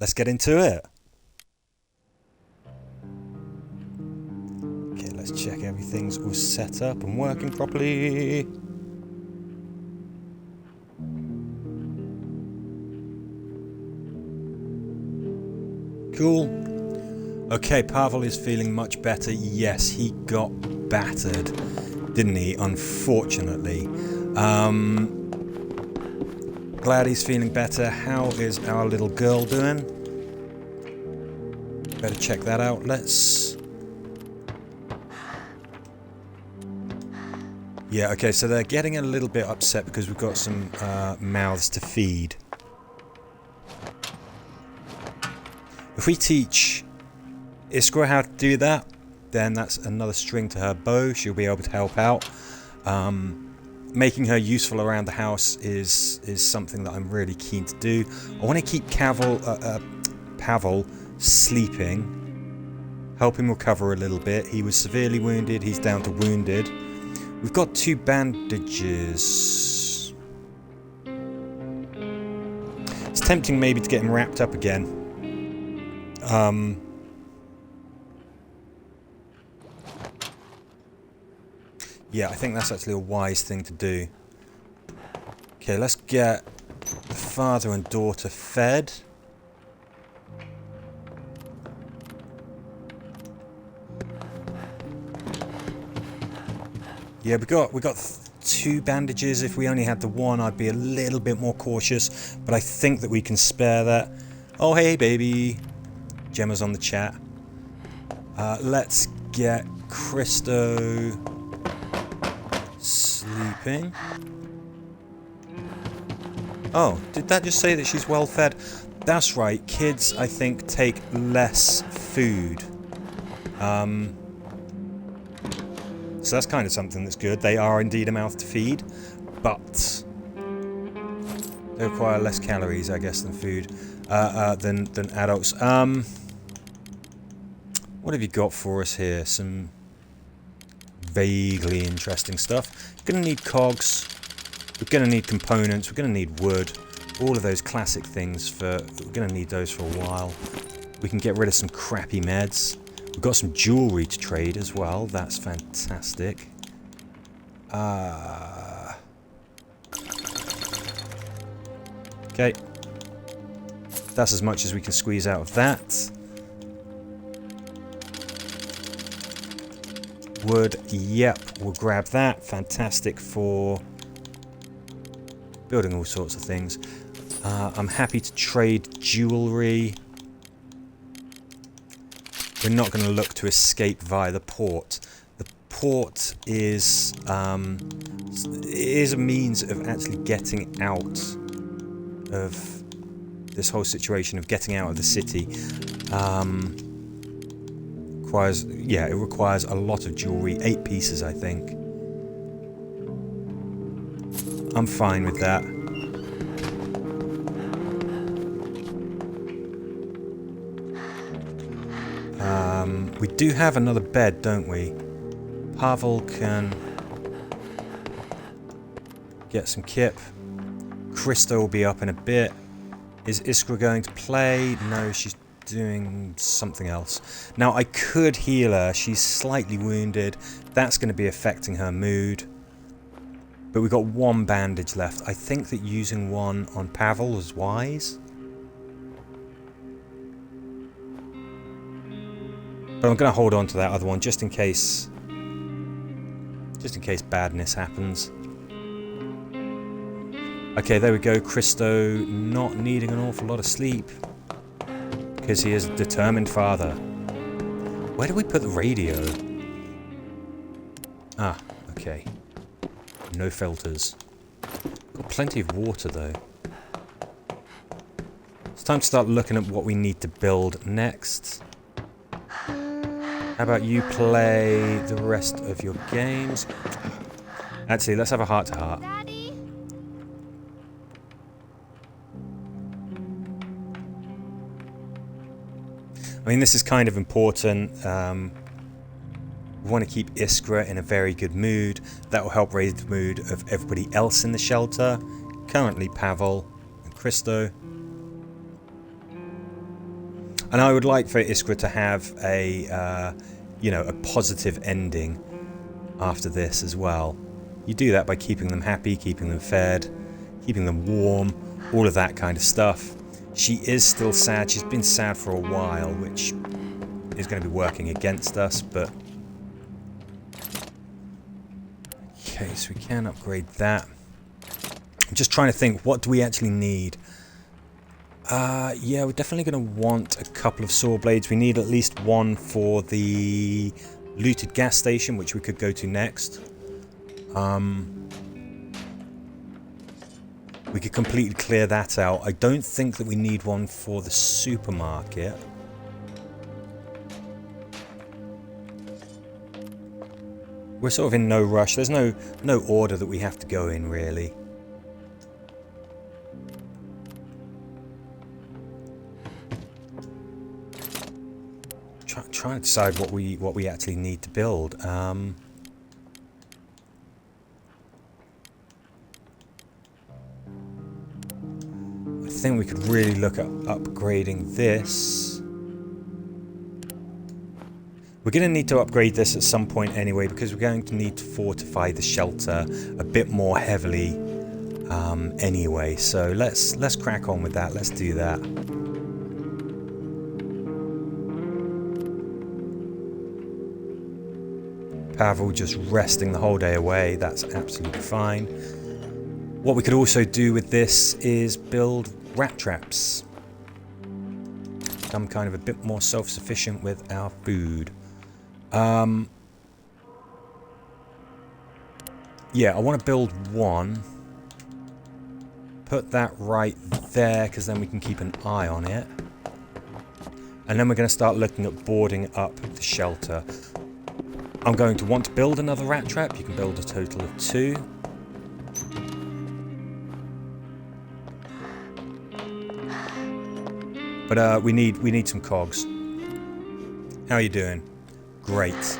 let's get into it. Okay, let's check everything's all set up and working properly. Cool. Okay, Pavel is feeling much better. Yes, he got battered, didn't he? Unfortunately. Glad he's feeling better. How is our little girl doing? Better check that out. Yeah, okay, so they're getting a little bit upset because we've got some mouths to feed. If we teach Iskra how to do that, then that's another string to her bow. She'll be able to help out. Making her useful around the house is something that I'm really keen to do. I want to keep Pavel sleeping, help him recover a little bit. He was severely wounded. He's down to wounded. We've got 2 bandages. It's tempting maybe to get him wrapped up again. Yeah, I think that's actually a wise thing to do. Okay, let's get the father and daughter fed. Yeah, we got 2 bandages. If we only had the 1, I'd be a little bit more cautious, but I think that we can spare that. Oh, hey, baby. Gemma's on the chat. Let's get Christo sleeping. Oh, did that just say that she's well fed? That's right, kids, I think, take less food. So that's kind of something that's good. They are indeed a mouth to feed, but they require less calories, I guess, than food, than adults. What have you got for us here? Some vaguely interesting stuff. We're going to need cogs. We're going to need components. We're going to need wood. All of those classic things. We're going to need those for a while. We can get rid of some crappy meds. We've got some jewelry to trade as well. That's fantastic. Okay. That's as much as we can squeeze out of that. Wood, yep, we'll grab that. Fantastic for building all sorts of things. I'm happy to trade jewelry. We're not going to look to escape via the port. The port is a means of actually getting out of this whole situation, of getting out of the city. It requires a lot of jewelry, 8 pieces, I think. I'm fine with that. We do have another bed, don't we? Pavel can get some kip. Christo will be up in a bit. Is Iskra going to play? No, she's doing something else. Now, I could heal her. She's slightly wounded. That's going to be affecting her mood. But we've got 1 bandage left. I think that using 1 on Pavel was wise. But I'm going to hold on to that other one just in case badness happens. Okay, there we go. Christo not needing an awful lot of sleep because he is a determined father. Where do we put the radio? Ah, okay. No filters. Got plenty of water though. It's time to start looking at what we need to build next. How about you play the rest of your games? Actually, let's have a heart-to-heart. Daddy? I mean, this is kind of important. We want to keep Iskra in a very good mood. That will help raise the mood of everybody else in the shelter. Currently, Pavel and Christo. And I would like for Iskra to have a, you know, a positive ending after this as well. You do that by keeping them happy, keeping them fed, keeping them warm, all of that kind of stuff. She is still sad. She's been sad for a while, which is going to be working against us, but... Okay, so we can upgrade that. I'm just trying to think, what do we actually need? Yeah, we're definitely going to want a couple of saw blades. We need at least one for the looted gas station, which we could go to next. We could completely clear that out. I don't think that we need one for the supermarket. We're sort of in no rush. There's no order that we have to go in, really. Trying to decide what we actually need to build. I think we could really look at upgrading this. We're going to need to upgrade this at some point anyway, because we're going to need to fortify the shelter a bit more heavily anyway. So let's crack on with that. Let's do that. Pavel just resting the whole day away. That's absolutely fine. What we could also do with this is build rat traps. Become kind of a bit more self-sufficient with our food. Yeah, I want to build one. Put that right there, because then we can keep an eye on it. And then we're going to start looking at boarding up the shelter. I'm going to want to build another rat trap. You can build a total of 2. But we need some cogs. How are you doing? Great.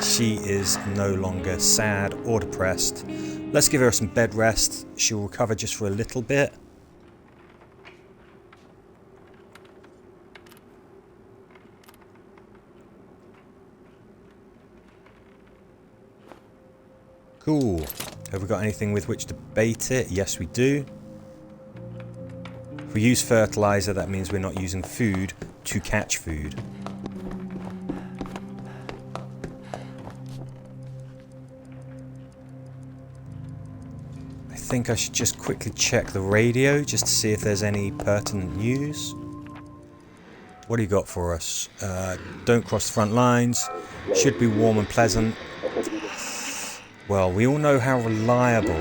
She is no longer sad or depressed. Let's give her some bed rest. She'll recover just for a little bit. Cool. Have we got anything with which to bait it? Yes, we do. If we use fertilizer, that means we're not using food to catch food. I think I should just quickly check the radio just to see if there's any pertinent news. What do you got for us? Don't cross the front lines. Should be warm and pleasant. Well, we all know how reliable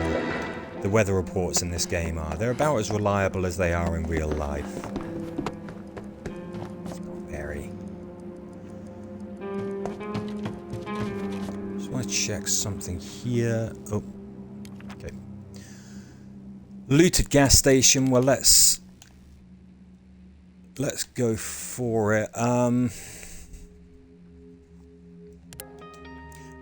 the weather reports in this game are. They're about as reliable as they are in real life. Very. Just want to check something here. Oh, okay. Looted gas station. Well, let's go for it.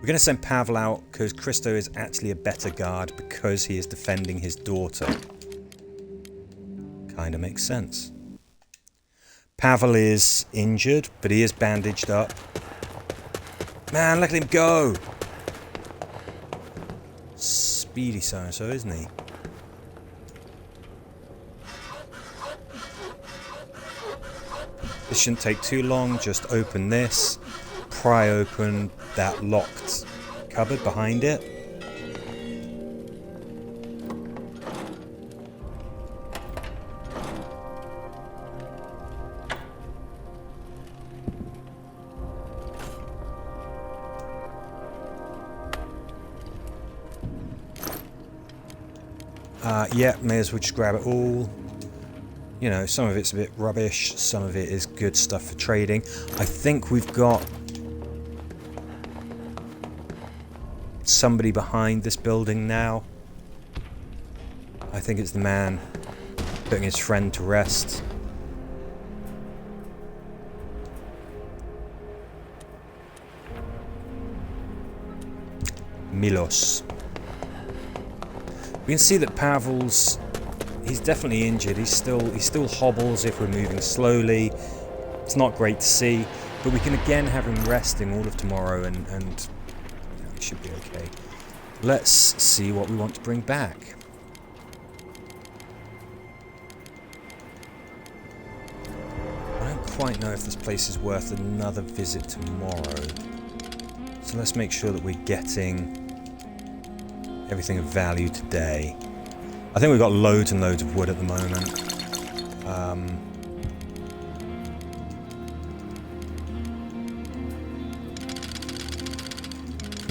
We're going to send Pavel out because Christo is actually a better guard because he is defending his daughter. Kind of makes sense. Pavel is injured, but he is bandaged up. Man, look at him go! Speedy so-and-so, isn't he? This shouldn't take too long. Just open this. Pry open that locked cupboard behind it. Yeah, may as well just grab it all. You know, some of it's a bit rubbish, some of it is good stuff for trading. I think we've got somebody behind this building now. I think it's the man putting his friend to rest. Milos. We can see that Pavel's... he's definitely injured. He still hobbles if we're moving slowly. It's not great to see, but we can again have him resting all of tomorrow, and you know, it should be okay. Let's see what we want to bring back. I don't quite know if this place is worth another visit tomorrow. So let's make sure that we're getting everything of value today. I think we've got loads and loads of wood at the moment.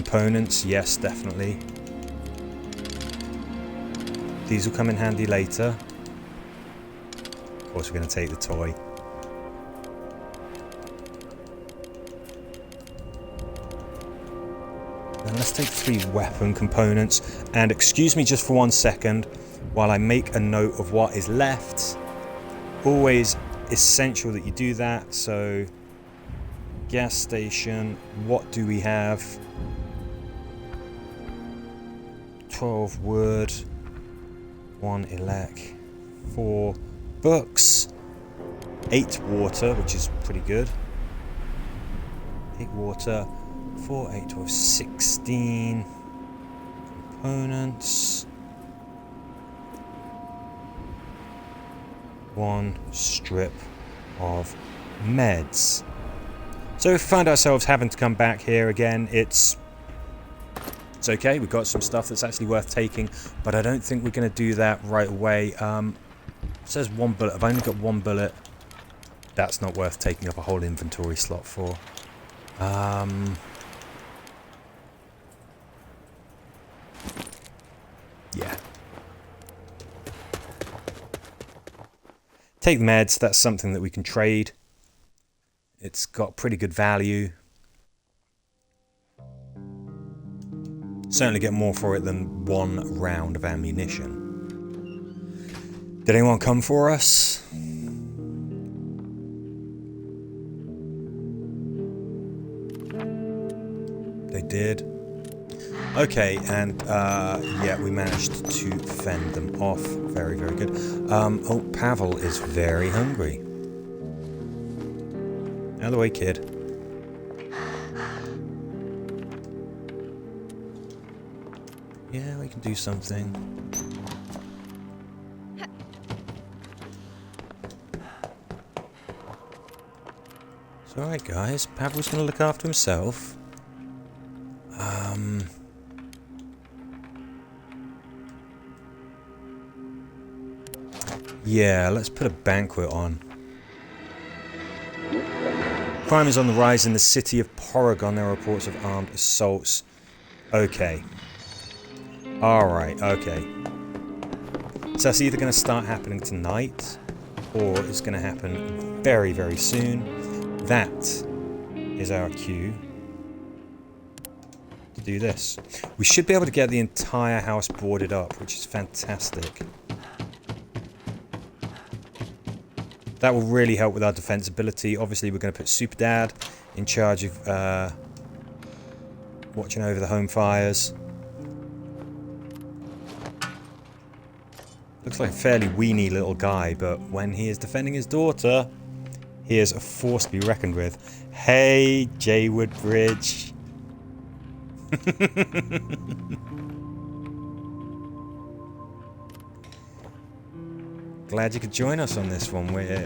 Components, yes, definitely. These will come in handy later. Of course, we're going to take the toy. Then let's take 3 weapon components. And excuse me just for 1 second while I make a note of what is left. Always essential that you do that. So, gas station, what do we have? 12 wood, 1 elec, 4 books, 8 water, which is pretty good. 8 water, 4, 8, 12, 16 components. 1 strip of meds. So we find ourselves having to come back here again. It's okay, we've got some stuff that's actually worth taking, but I don't think we're going to do that right away. It says 1 bullet. I've only got 1 bullet. That's not worth taking up a whole inventory slot for. Yeah. Take meds, that's something that we can trade. It's got pretty good value. Certainly get more for it than 1 round of ammunition. Did anyone come for us? They did. Okay, and yeah, we managed to fend them off. Very, very good. Oh, Pavel is very hungry. Out of the way, kid. Yeah, we can do something. It's alright, guys. Pavel's gonna look after himself. Yeah, let's put a banquet on. Crime is on the rise in the city of Porygon. There are reports of armed assaults. Okay. Alright, okay. So that's either going to start happening tonight, or it's going to happen very, very soon. That is our cue to do this. We should be able to get the entire house boarded up, which is fantastic. That will really help with our defensibility. Obviously, we're going to put Super Dad in charge of watching over the home fires. Looks like a fairly weenie little guy, but when he is defending his daughter, he is a force to be reckoned with. Hey, J Woodbridge. Glad you could join us on this one. We're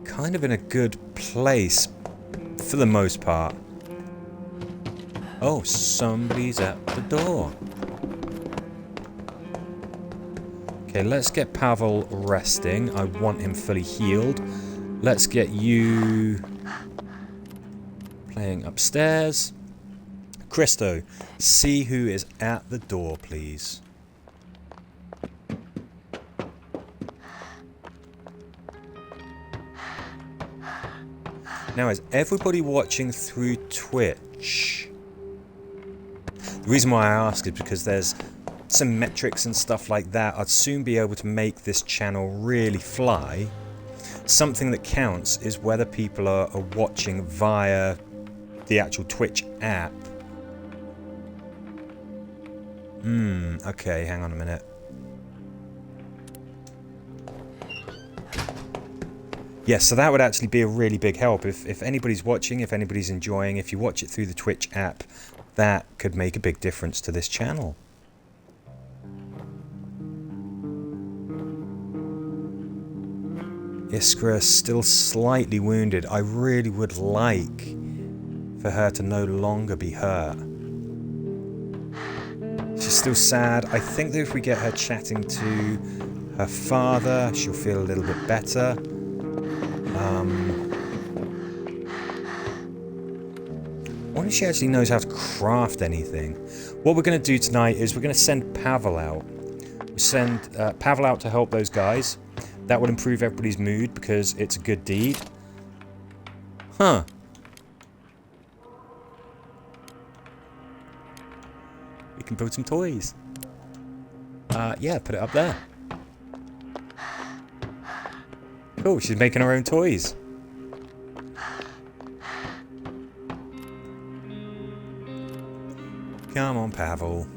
kind of in a good place for the most part. Oh, somebody's at the door. Okay, let's get Pavel resting. I want him fully healed. Let's get you playing upstairs. Christo, see who is at the door, please. Now, is everybody watching through Twitch? The reason why I ask is because there's some metrics and stuff like that. I'd soon be able to make this channel really fly. Something that counts is whether people are watching via the actual Twitch app. Okay, hang on a minute. Yes, so that would actually be a really big help. If anybody's watching, if anybody's enjoying, if you watch it through the Twitch app, that could make a big difference to this channel. Iskra still slightly wounded. I really would like for her to no longer be hurt. She's still sad. I think that if we get her chatting to her father, she'll feel a little bit better. I wonder if she actually knows how to craft anything. What we're going to do tonight is we're going to send Pavel out. We send Pavel out to help those guys. That will improve everybody's mood because it's a good deed. Huh. We can build some toys. Yeah, put it up there. Cool, she's making her own toys. Come on, Pavel.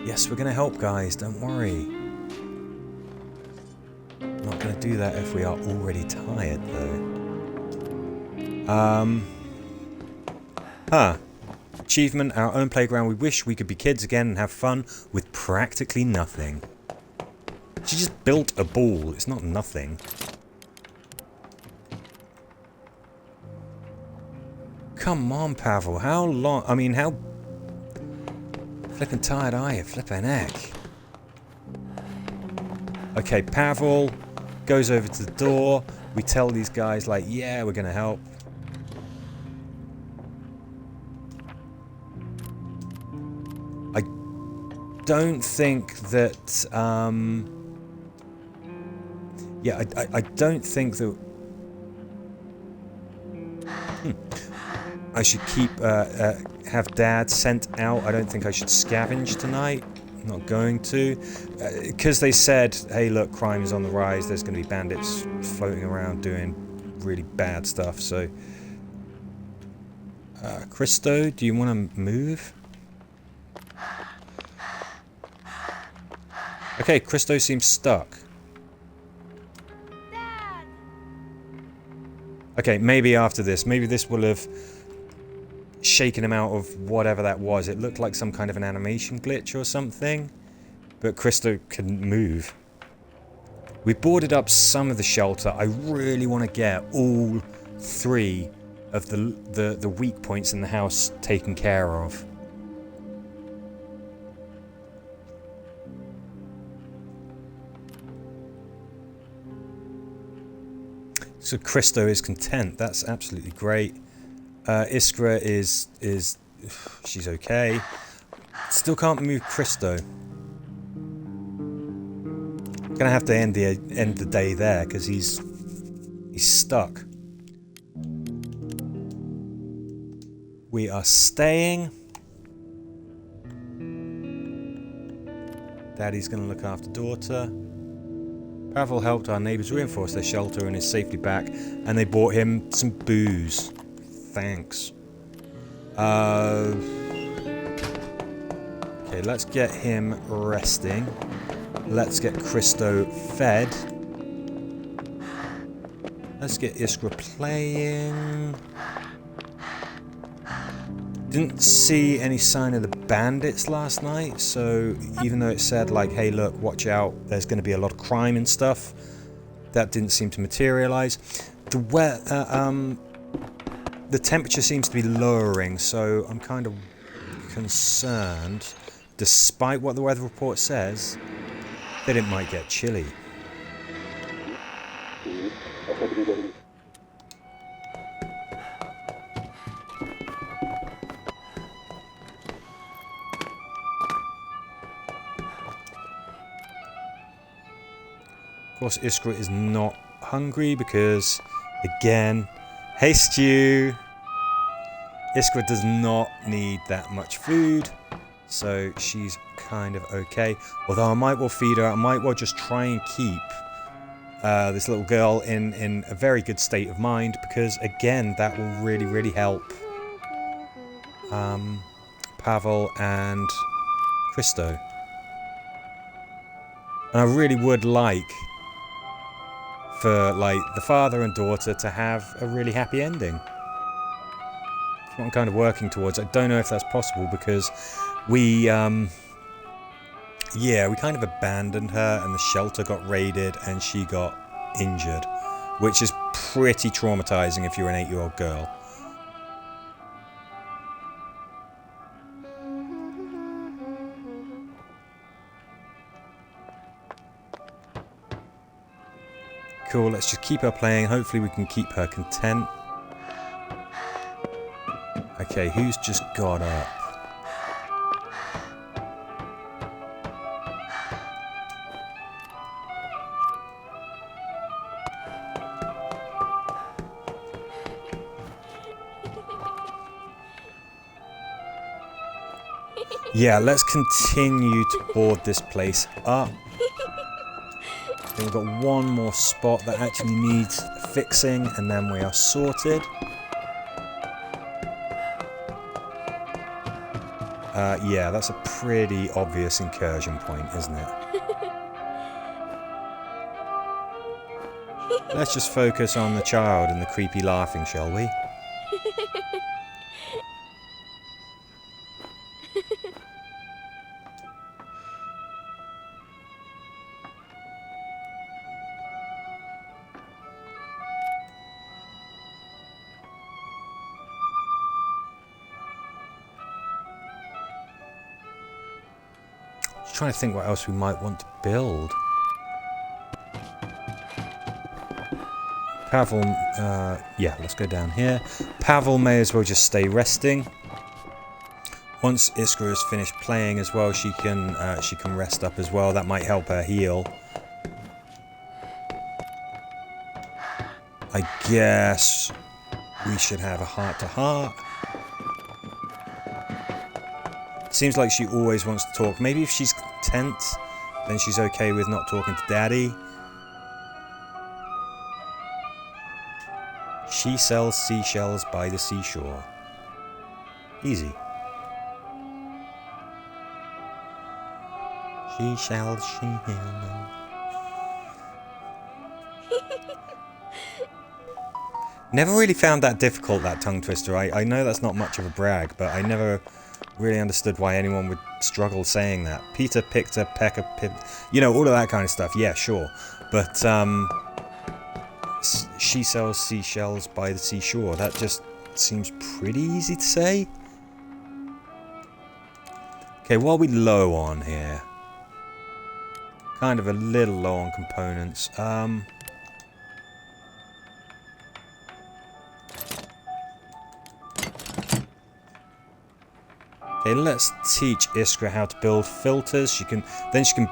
Yes, we're going to help, guys. Don't worry. I'm not going to do that if we are already tired, though. Achievement, our own playground. We wish we could be kids again and have fun with practically nothing. She just built a ball. It's not nothing. Come on, Pavel. How long? I mean, how flippin' tired are you? Flippin' heck. Okay, Pavel goes over to the door. We tell these guys, like, yeah, we're gonna help. I don't think that, yeah, I don't think that I should keep, have Dad sent out. I don't think I should scavenge tonight. I'm not going to. Because they said, hey, look, crime is on the rise. There's going to be bandits floating around doing really bad stuff. So, Christo, do you want to move? Okay, Christo seems stuck. Dad. Okay, maybe after this. Maybe this will have shaken him out of whatever that was. It looked like some kind of an animation glitch or something. But Christo couldn't move. We boarded up some of the shelter. I really want to get all 3 of the weak points in the house taken care of. So Christo is content. That's absolutely great. Iskra is she's okay. Still can't move Christo. Gonna have to end the day there because he's stuck. We are staying. Daddy's gonna look after daughter. Pavel helped our neighbours reinforce their shelter and is safely back, and they bought him some booze. Thanks. Okay, let's get him resting. Let's get Christo fed. Let's get Iskra playing. Didn't see any sign of the bandits last night, so even though it said like, hey look, watch out, there's going to be a lot of crime and stuff, that didn't seem to materialize. The temperature seems to be lowering, so I'm kind of concerned, despite what the weather report says, that it might get chilly. Of course, Iskra is not hungry because, again, hey Stew! Iskra does not need that much food, so she's kind of okay. Although I might well feed her, I might well just try and keep this little girl in a very good state of mind, because again, that will really, really help Pavel and Christo. And I really would like for, like, the father and daughter to have a really happy ending. That's what I'm kind of working towards. I don't know if that's possible because we, yeah, we kind of abandoned her and the shelter got raided and she got injured, which is pretty traumatizing if you're an 8-year-old girl. Cool, let's just keep her playing. Hopefully we can keep her content. Okay, who's just got up? Yeah, let's continue to board this place up. Then we've got one more spot that actually needs fixing, and then we are sorted. Yeah, that's a pretty obvious incursion point, isn't it? Let's just focus on the child and the creepy laughing, shall we? Trying to think what else we might want to build. Pavel, yeah, let's go down here. Pavel may as well just stay resting. Once Iskra has finished playing as well, she can rest up as well. That might help her heal. I guess we should have a heart-to-heart. Seems like she always wants to talk. Maybe if she's content, then she's okay with not talking to Daddy. She sells seashells by the seashore. Easy. She sells seashells. Never really found that difficult, that tongue twister. I know that's not much of a brag, but I never really understood why anyone would struggle saying that. Peter, Pictor, Pecker, Pip, you know, all of that kind of stuff. Yeah, sure. But, she sells seashells by the seashore. That just seems pretty easy to say. Okay, what are we low on here? Kind of a little low on components. Okay, let's teach Iskra how to build filters. She can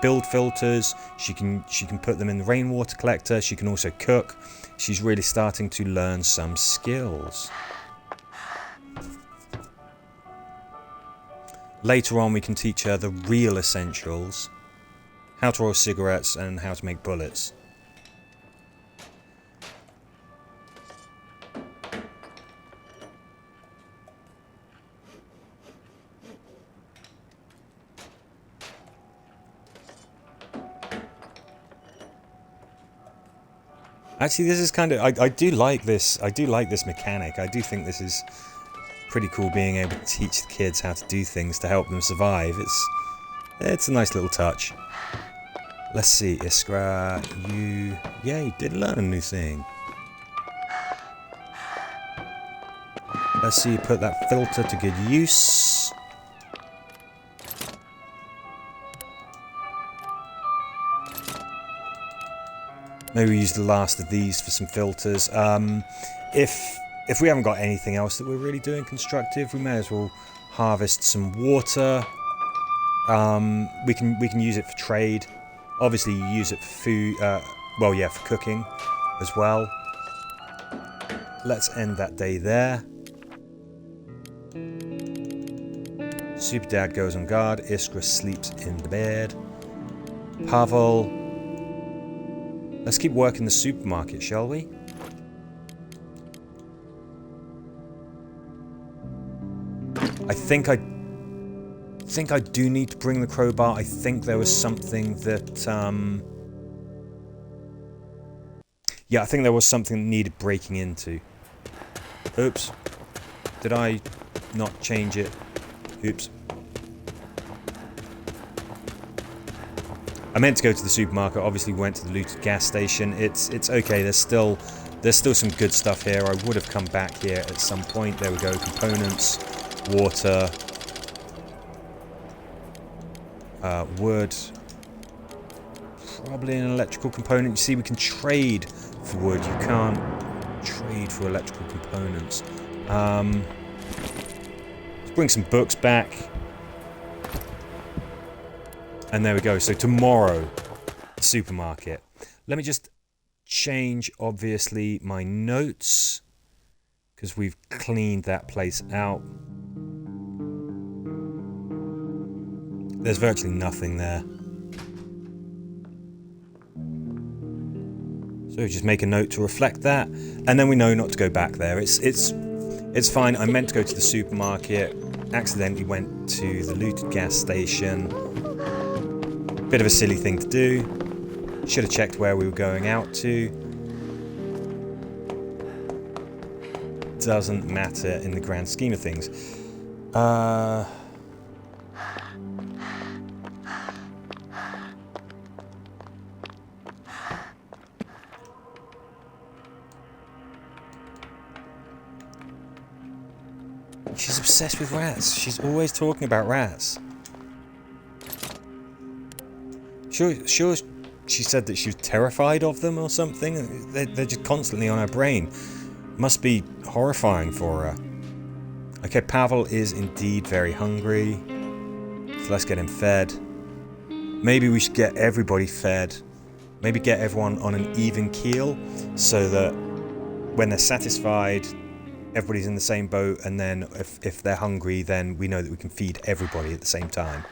build filters. She can put them in the rainwater collector. She can also cook. She's really starting to learn some skills. Later on, we can teach her the real essentials: how to roll cigarettes and how to make bullets. Actually, this is kind of... I do like this. I do like this mechanic. I do think this is pretty cool, being able to teach the kids how to do things to help them survive. It's a nice little touch. Let's see, Iskra, yeah, you did learn a new thing. Let's see you put that filter to good use. Maybe we use the last of these for some filters. If we haven't got anything else that we're really doing constructive, we may as well harvest some water. We can use it for trade. Obviously, you use it for food. Well, yeah, for cooking as well. Let's end that day there. Super Dad goes on guard. Iskra sleeps in the bed. Pavel. Let's keep working the supermarket, shall we? think I do need to bring the crowbar. I think there was something that... yeah, I think there was something that needed breaking into. Oops. Did I not change it? Oops. I meant to go to the supermarket, obviously went to the looted gas station. It's okay, there's still some good stuff here. I would have come back here at some point. There we go, components, water, wood, probably an electrical component. You see, we can trade for wood. You can't trade for electrical components. Let's bring some books back. And there we go. So tomorrow, supermarket. Let me just change, obviously, my notes, because we've cleaned that place out. There's virtually nothing there. So just make a note to reflect that, and then we know not to go back there. It's fine. I meant to go to the supermarket, accidentally went to the looted gas station. Bit of a silly thing to do. Should have checked where we were going out to. Doesn't matter in the grand scheme of things. She's obsessed with rats. She's always talking about rats. Sure, she said that she was terrified of them or something. They're just constantly on her brain. Must be horrifying for her. Okay, Pavel is indeed very hungry. So let's get him fed. Maybe we should get everybody fed. Maybe get everyone on an even keel so that when they're satisfied, everybody's in the same boat, and then if they're hungry, then we know that we can feed everybody at the same time.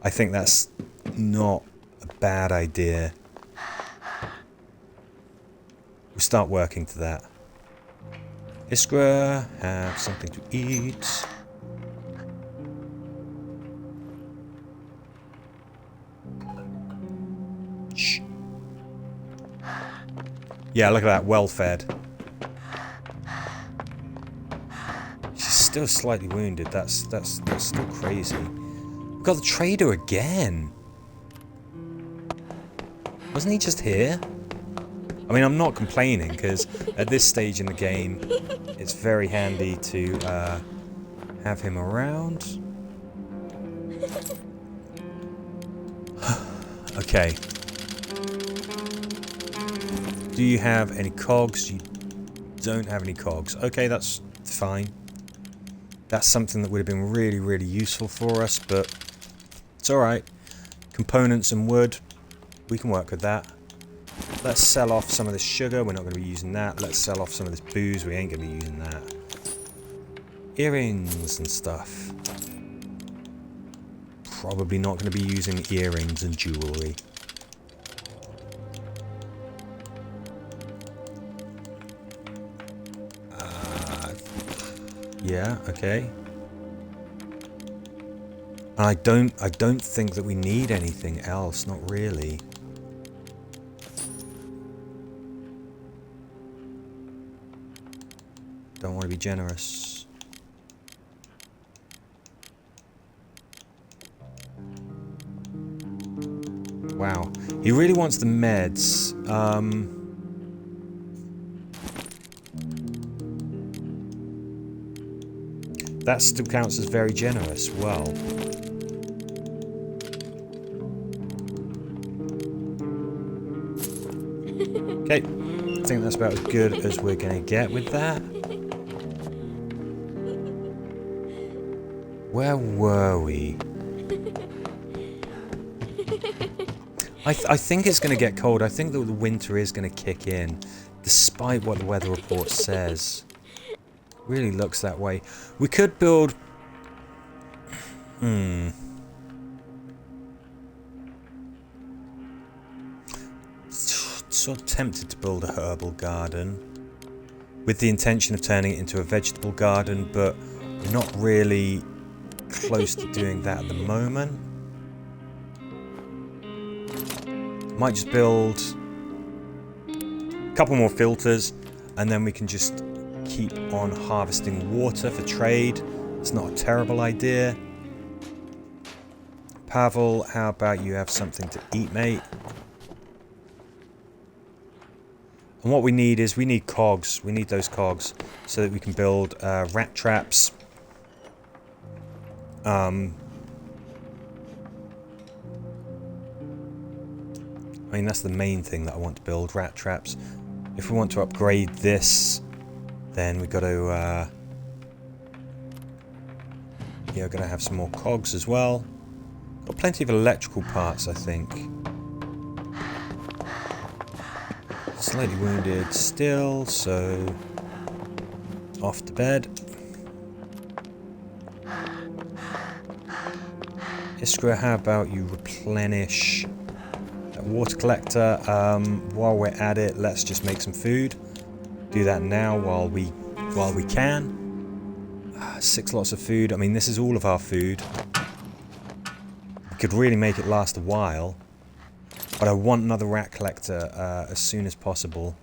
I think that's not a bad idea. We'll start working to that. Iskra, have something to eat. Shh. Yeah, look at that, well fed. She's still slightly wounded. That's still crazy. We've got the trader again. Wasn't he just here? I mean, I'm not complaining, because at this stage in the game, it's very handy to have him around. Okay. Do you have any cogs? You don't have any cogs. Okay, that's fine. That's something that would have been really, really useful for us, but it's alright. Components and wood, we can work with that. Let's sell off some of this sugar. We're not going to be using that. Let's sell off some of this booze. We ain't going to be using that. Earrings and stuff. Probably not going to be using earrings and jewellery. Yeah, okay. And I don't think that we need anything else. Not really. Don't want to be generous. Wow. He really wants the meds. That still counts as very generous. Well. Okay. I think that's about as good as we're going to get with that. Where were we? I think it's going to get cold. I think that the winter is going to kick in, despite what the weather report says. Really looks that way. We could build... Sort of tempted to build a herbal garden with the intention of turning it into a vegetable garden, but we're not really close to doing that at the moment. Might just build a couple more filters, and then we can just keep on harvesting water for trade. It's not a terrible idea. Pavel, how about you have something to eat, mate? And what we need is, we need cogs. We need those cogs so that we can build rat traps. I mean, that's the main thing that I want to build, rat traps. If we want to upgrade this, then we've got to, yeah, we're going to have some more cogs as well. Got plenty of electrical parts, I think. Slightly wounded still, so off to bed. Iskra, how about you replenish that water collector? While we're at it, let's just make some food. Do that now while we can. 6 lots of food. I mean, this is all of our food. We could really make it last a while. But I want another rat collector as soon as possible.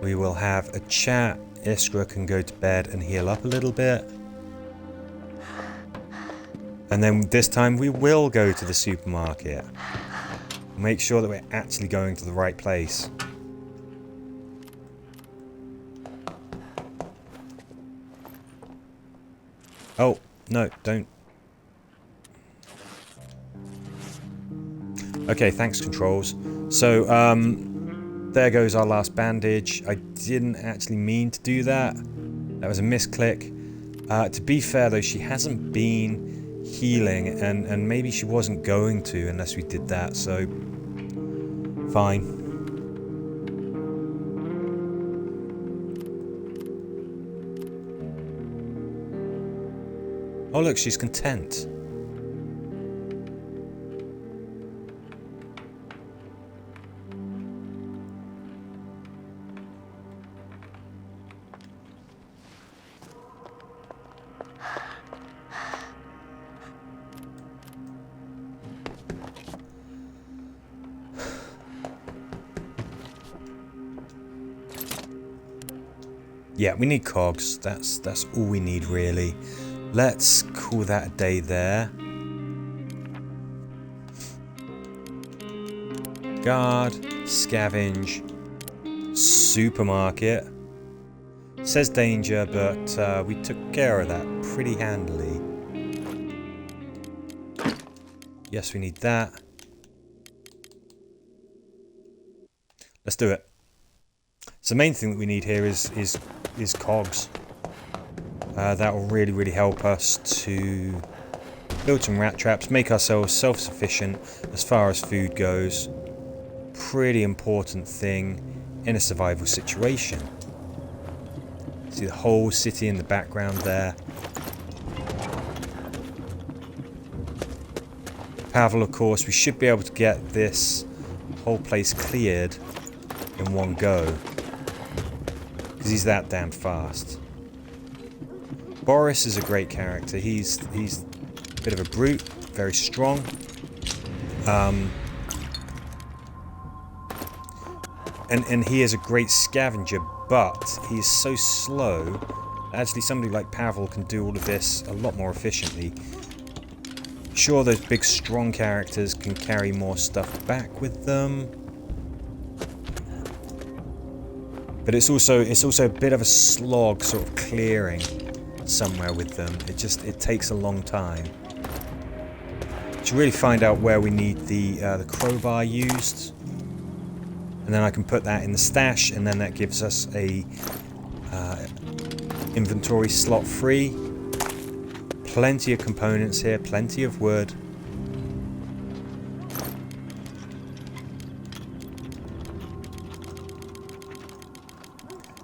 We will have a chat. Iskra can go to bed and heal up a little bit. And then this time we will go to the supermarket. Make sure that we're actually going to the right place. Oh, no, don't. Okay, thanks, controls. So, there goes our last bandage. I didn't actually mean to do that. That was a misclick. To be fair, though, she hasn't been healing, and maybe she wasn't going to unless we did that, so fine. Oh look, she's content. Yeah, we need cogs. That's all we need, really. Let's call that a day there. Guard, scavenge, supermarket. Says danger, but we took care of that pretty handily. Yes, we need that. Let's do it. So the main thing that we need here is cogs. That will really help us to build some rat traps, make ourselves self-sufficient as far as food goes. Pretty important thing in a survival situation. See the whole city in the background there. Pavel, of course, we should be able to get this whole place cleared in one go. Because he's that damn fast. Boris is a great character. He's a bit of a brute, very strong. And he is a great scavenger, but he's so slow. Actually, somebody like Pavel can do all of this a lot more efficiently. Sure, those big, strong characters can carry more stuff back with them. But it's also a bit of a slog, sort of clearing somewhere with them. It takes a long time to really find out where we need the crowbar used, and then I can put that in the stash, and then that gives us a inventory slot free. Plenty of components here, plenty of wood.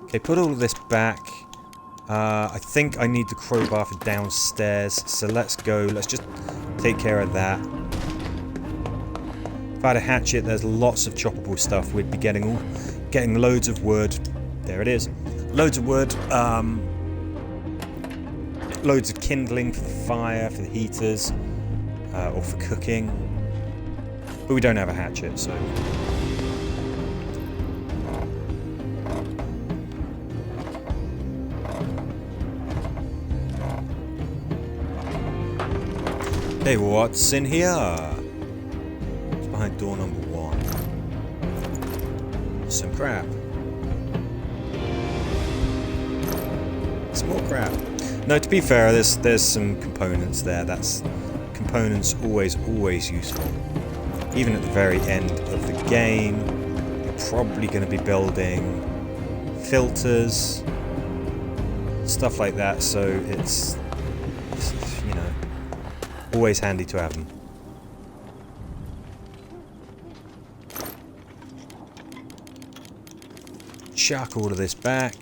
Okay, put all of this back. I think I need the crowbar for downstairs, so let's go. Let's just take care of that. If I had a hatchet, there's lots of choppable stuff. We'd be getting loads of wood. There it is. Loads of wood. Loads of kindling for the fire, for the heaters, or for cooking. But we don't have a hatchet, so... Hey, what's in here? It's behind door number 1. Some crap. Some more crap. No, to be fair, there's some components there. That's components always useful. Even at the very end of the game, you're probably going to be building filters, stuff like that. So it's you know, always handy to have them. Chuck all of this back.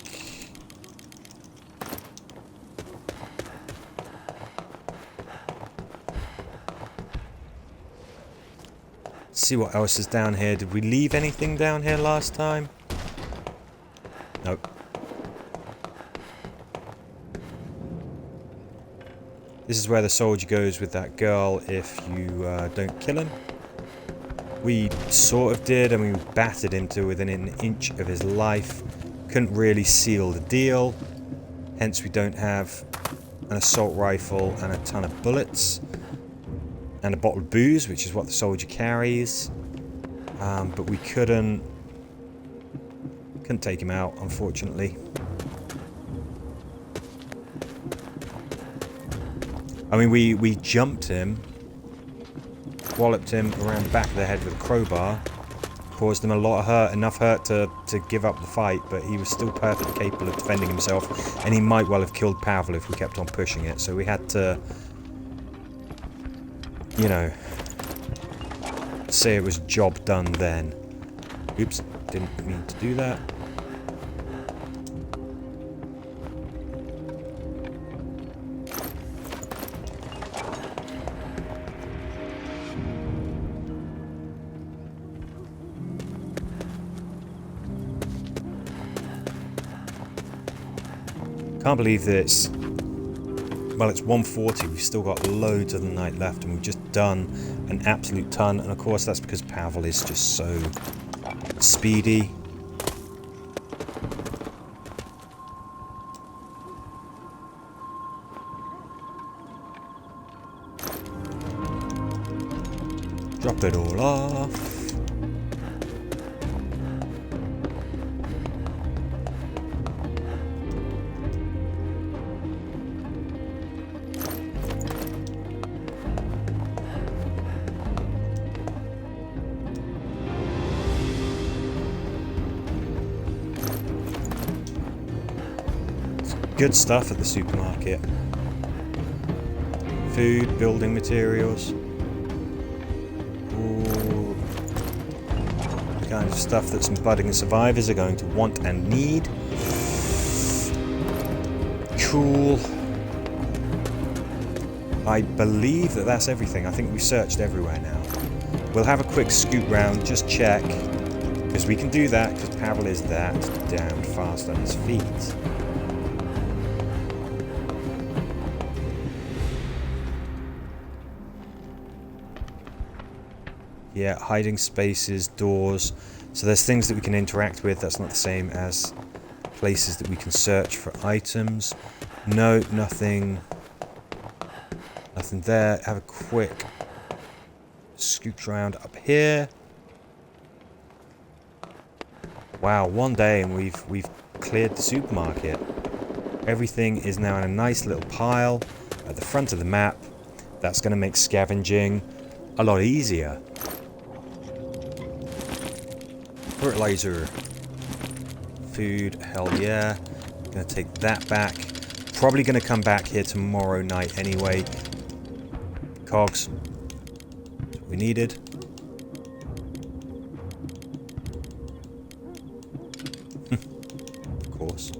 See what else is down here. Did we leave anything down here last time? Nope. This is where the soldier goes with that girl if you don't kill him. We sort of did, and we battered into within an inch of his life. Couldn't really seal the deal. Hence we don't have an assault rifle and a ton of bullets. And a bottle of booze, which is what the soldier carries. But we couldn't take him out, unfortunately. I mean, we jumped him, walloped him around the back of the head with a crowbar, caused him a lot of hurt, enough hurt to give up the fight, but he was still perfectly capable of defending himself, and he might well have killed Pavel if we kept on pushing it, so we had to, you know, say it was job done then. Oops, didn't mean to do that. Can't believe that it's 1:40, we've still got loads of the night left, and we've just done an absolute ton, and of course that's because Pavel is just so speedy. Drop it all off. Good stuff at the supermarket. Food, building materials. Ooh. The kind of stuff that some budding survivors are going to want and need. Cool. I believe that that's everything. I think we've searched everywhere now. We'll have a quick scoot round, just check. Because we can do that, because Pavel is that damn fast on his feet. Yeah, hiding spaces, doors. So there's things that we can interact with. That's not the same as places that we can search for items. No, nothing. Nothing there. Have a quick scoot around up here. Wow, one day and we've cleared the supermarket. Everything is now in a nice little pile at the front of the map. That's going to make scavenging a lot easier. Fertilizer. Food, hell yeah. Gonna take that back. Probably gonna come back here tomorrow night anyway. Cogs. That's what we needed. Of course.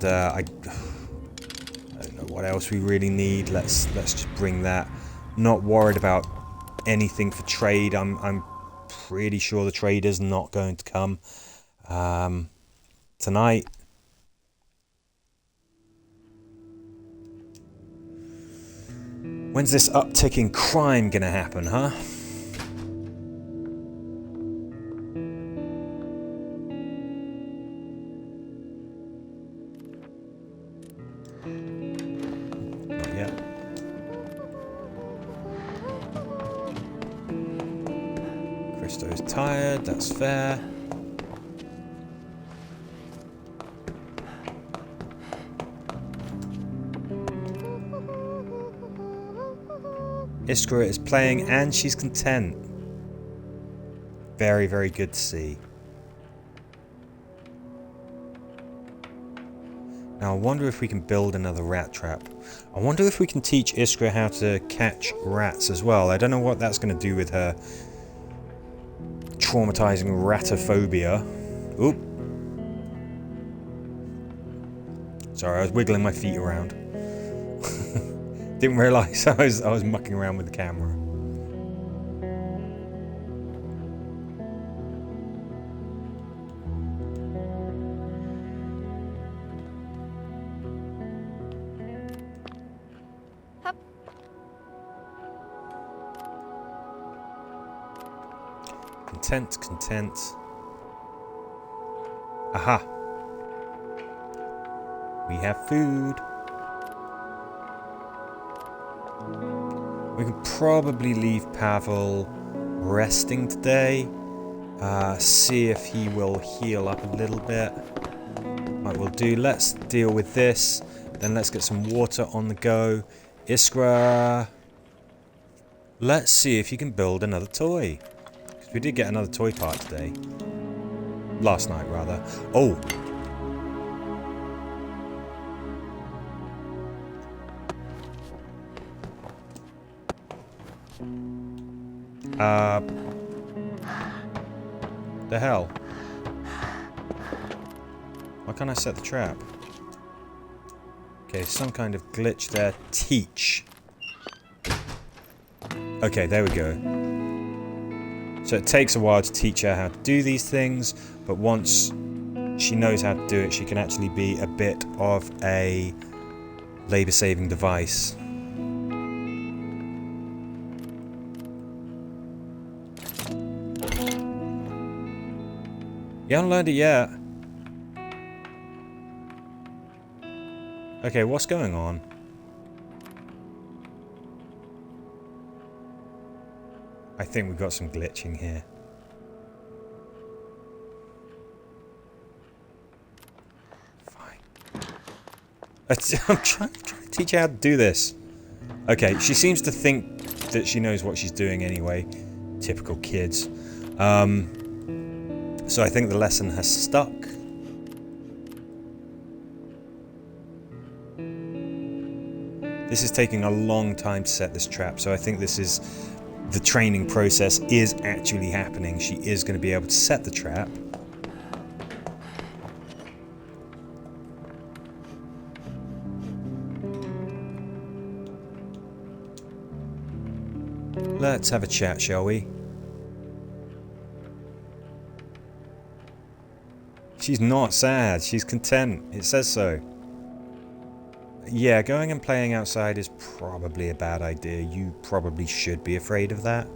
I don't know what else we really need. Let's just bring that. Not worried about anything for trade. I'm pretty sure the trader's not going to come tonight. When's this uptick in crime gonna happen, huh? Not yet. Christo's tired, that's fair. Iskra is playing and she's content. Very, very good to see. Now I wonder if we can build another rat trap. I wonder if we can teach Iskra how to catch rats as well. I don't know what that's going to do with her traumatizing ratophobia. Oop. Sorry, I was wiggling my feet around. Didn't realise I was mucking around with the camera. Hup. Content, content. Aha. We have food. We can probably leave Pavel resting today. See if he will heal up a little bit. Right, we'll do. Let's deal with this. Then let's get some water on the go. Iskra. Let's see if you can build another toy. Because we did get another toy part today. Last night, rather. Oh! The hell? Why can't I set the trap? Okay, some kind of glitch there. Teach. Okay, there we go. So it takes a while to teach her how to do these things, but once she knows how to do it, she can actually be a bit of a labor-saving device. You haven't learned it yet. Okay, what's going on? I think we've got some glitching here. Fine. I'm trying to teach her how to do this. Okay, she seems to think that she knows what she's doing anyway. Typical kids. So I think the lesson has stuck. This is taking a long time to set this trap, so I think this is... the training process is actually happening. She is going to be able to set the trap. Let's have a chat, shall we? She's not sad. She's content. It says so. Yeah, going and playing outside is probably a bad idea. You probably should be afraid of that.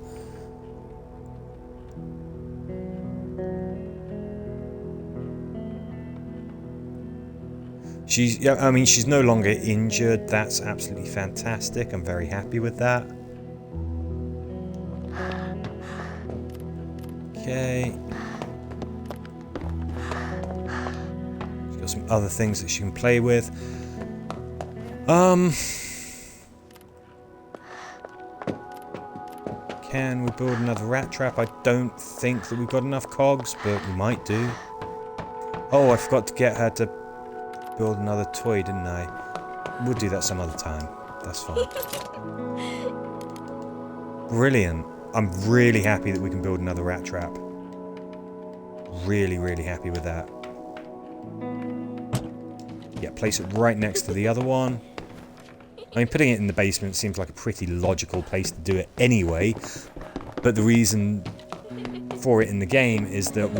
I mean, she's no longer injured. That's absolutely fantastic. I'm very happy with that. Okay. She's got some other things that she can play with. Can we build another rat trap? I don't think that we've got enough cogs, but we might do. Oh, I forgot to get her to build another toy, didn't I? We'll do that some other time. That's fine. Brilliant. I'm really happy that we can build another rat trap. Really, really happy with that. Yeah, place it right next to the other one. I mean, putting it in the basement seems like a pretty logical place to do it anyway. But the reason for it in the game is that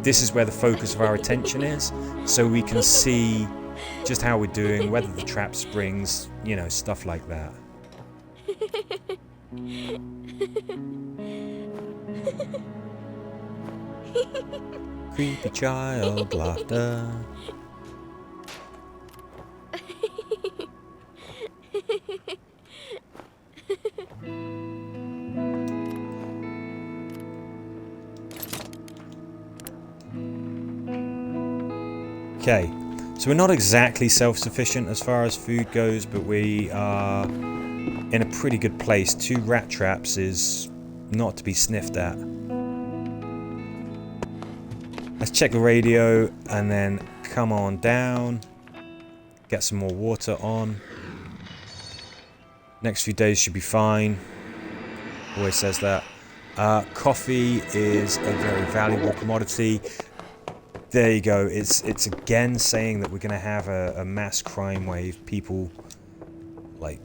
this is where the focus of our attention is. So we can see just how we're doing, whether the trap springs, you know, stuff like that. Creepy child laughter. Okay, so we're not exactly self-sufficient as far as food goes, but we are in a pretty good place. 2 rat traps is not to be sniffed at. Let's check the radio and then come on down. Get some more water on. Next few days should be fine. Always says that. Coffee is a very valuable commodity. There you go. It's again saying that we're going to have a mass crime wave. People, like,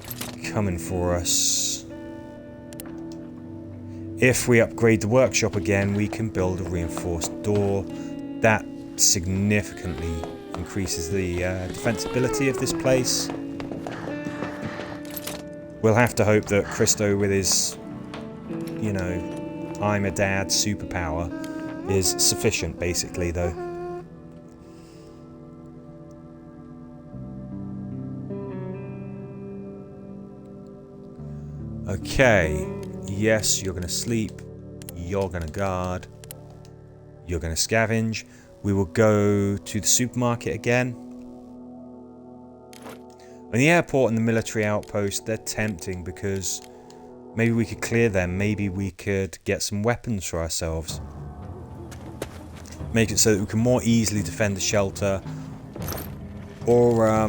coming for us. If we upgrade the workshop again, we can build a reinforced door. That significantly increases the defensibility of this place. We'll have to hope that Christo, with his, you know, I'm a dad superpower, is sufficient, basically, though. Okay, yes, you're going to sleep, you're going to guard, you're going to scavenge. We will go to the supermarket again. And the airport and the military outpost, they're tempting because maybe we could clear them, maybe we could get some weapons for ourselves. Make it so that we can more easily defend the shelter, or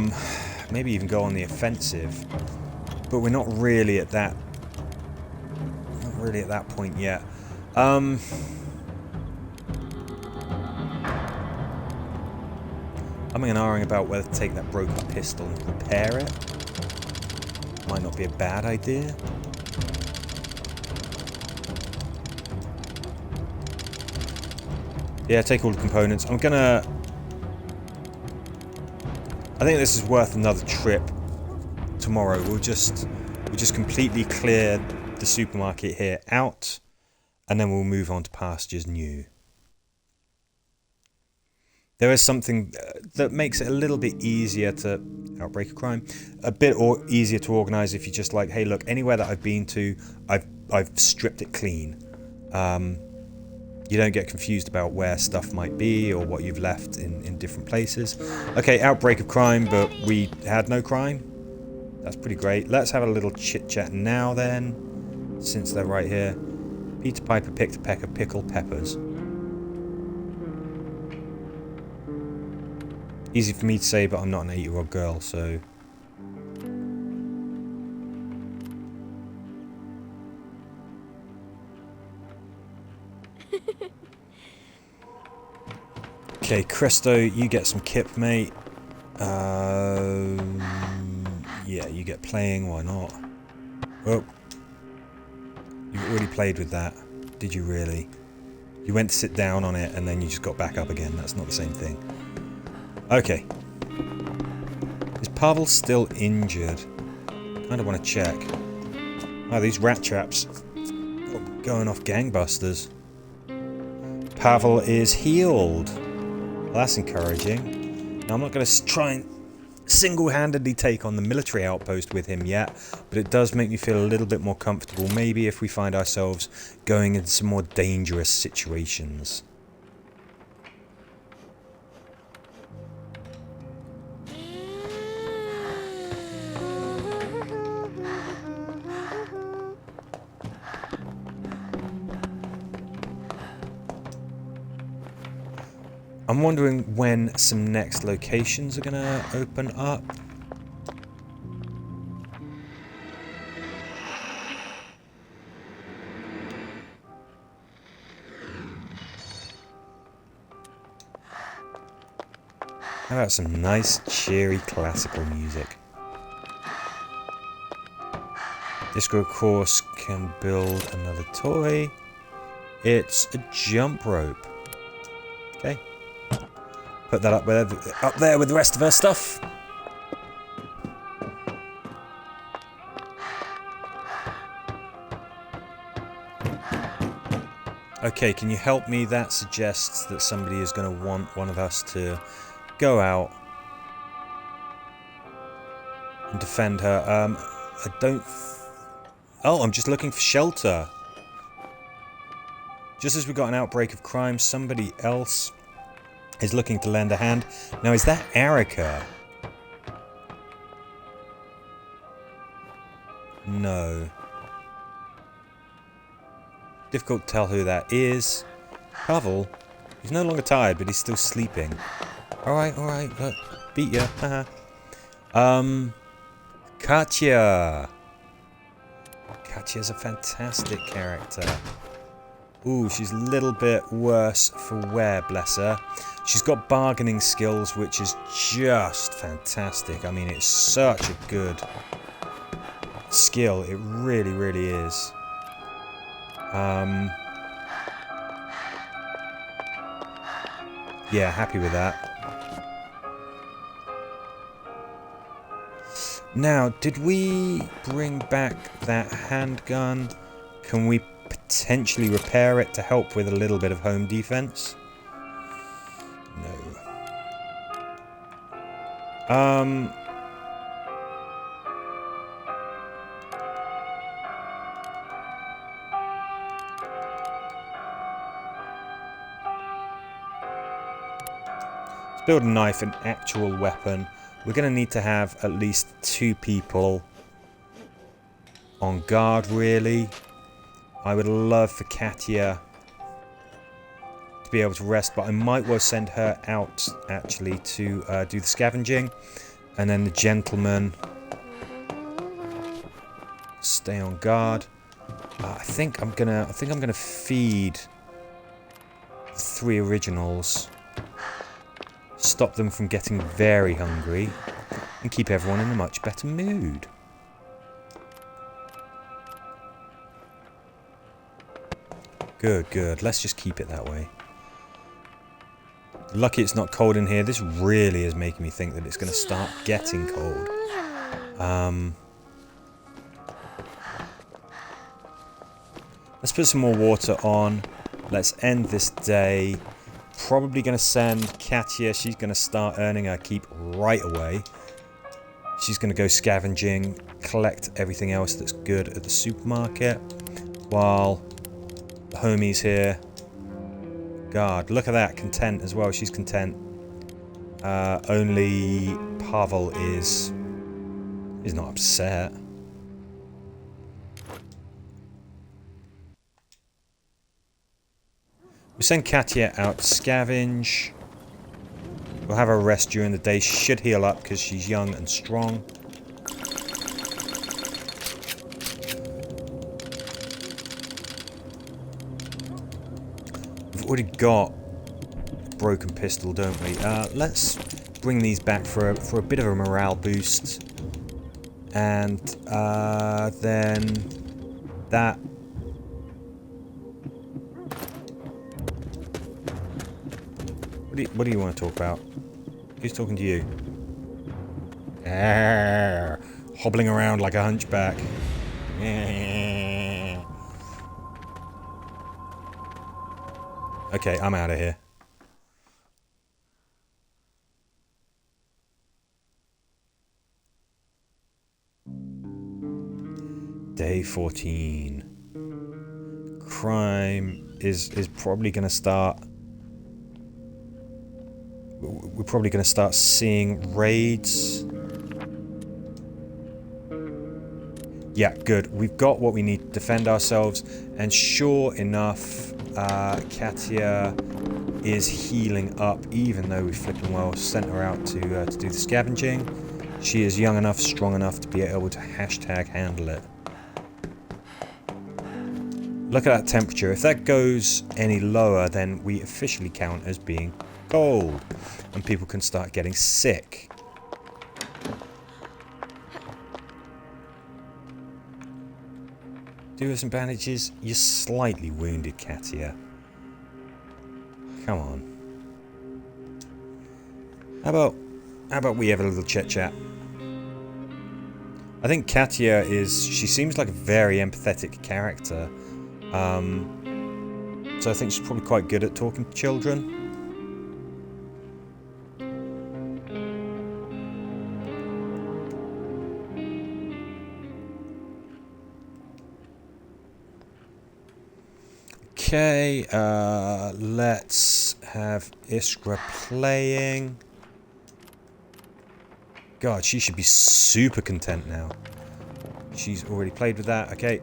maybe even go on the offensive. But we're not really at that point yet. I'm ahhing about whether to take that broken pistol and repair it. Might not be a bad idea. Yeah, take all the components. I think this is worth another trip tomorrow. We'll just completely clear the supermarket here out, and then we'll move on to pastures new. There is something that makes it a little bit easier to outbreak a crime, a bit easier to organize if you just like, hey, look, anywhere that I've been to, I've stripped it clean. You don't get confused about where stuff might be or what you've left in different places. Okay, outbreak of crime, but we had no crime. That's pretty great. Let's have a little chit-chat now then, since they're right here. Peter Piper picked a peck of pickled peppers. Easy for me to say, but I'm not an 8-year-old girl, so... Okay, Christo, you get some kip, mate. Yeah, you get playing, why not? Oh. You've already played with that. Did you really? You went to sit down on it and then you just got back up again. That's not the same thing. Okay. Is Pavel still injured? Kinda want to check. Oh, these rat traps are going off gangbusters. Pavel is healed. Well, that's encouraging. Now, I'm not going to try and single-handedly take on the military outpost with him yet, but it does make me feel a little bit more comfortable, maybe if we find ourselves going into some more dangerous situations. I'm wondering when some next locations are going to open up. How about some nice, cheery, classical music? Iskra, of course, can build another toy. It's a jump rope. Okay. Put that up there with the rest of her stuff. Okay, can you help me? That suggests that somebody is going to want one of us to go out and defend her. I don't... Oh, I'm just looking for shelter. Just as we got an outbreak of crime, somebody else is looking to lend a hand. Now, is that Erica? No. Difficult to tell who that is. Pavel, he's no longer tired, but he's still sleeping. Alright, look, beat ya, haha. Katya. Katya's a fantastic character. Ooh, she's a little bit worse for wear, bless her. She's got bargaining skills, which is just fantastic. I mean, it's such a good skill. It really, really is. Yeah, happy with that. Now, did we bring back that handgun? Can we potentially repair it to help with a little bit of home defense? No. Let's build a knife, an actual weapon. We're going to need to have at least 2 people on guard, really. I would love for Katya to be able to rest, but I might well send her out, actually, to do the scavenging. And then the gentleman stay on guard. I think I'm gonna feed the 3 originals. Stop them from getting very hungry, and keep everyone in a much better mood. Good, good. Let's just keep it that way. Lucky it's not cold in here. This really is making me think that it's going to start getting cold. Let's put some more water on. Let's end this day. Probably going to send Katya. She's going to start earning her keep right away. She's going to go scavenging, collect everything else that's good at the supermarket, while the homie's here. God, look at that, content as well. She's content. Only Pavel is not upset. We'll send Katya out to scavenge. We'll have her rest during the day. She should heal up because she's young and strong. We've already got a broken pistol, don't we? Let's bring these back for a bit of a morale boost. And then that... What do you want to talk about? Who's talking to you? Hobbling around like a hunchback. Okay, I'm out of here. Day 14. Crime is probably going to start... We're probably going to start seeing raids. Yeah, good. We've got what we need to defend ourselves. And sure enough, Katya is healing up, even though we flipping well sent her out to do the scavenging. She is young enough, strong enough to be able to handle it. Look at that temperature. If that goes any lower, then we officially count as being cold, and people can start getting sick. Do us some bandages. You're slightly wounded, Katia. Come on. How about we have a little chit-chat? I think Katia she seems like a very empathetic character. So I think she's probably quite good at talking to children. Okay, let's have Iskra playing. God, she should be super content now. She's already played with that, okay.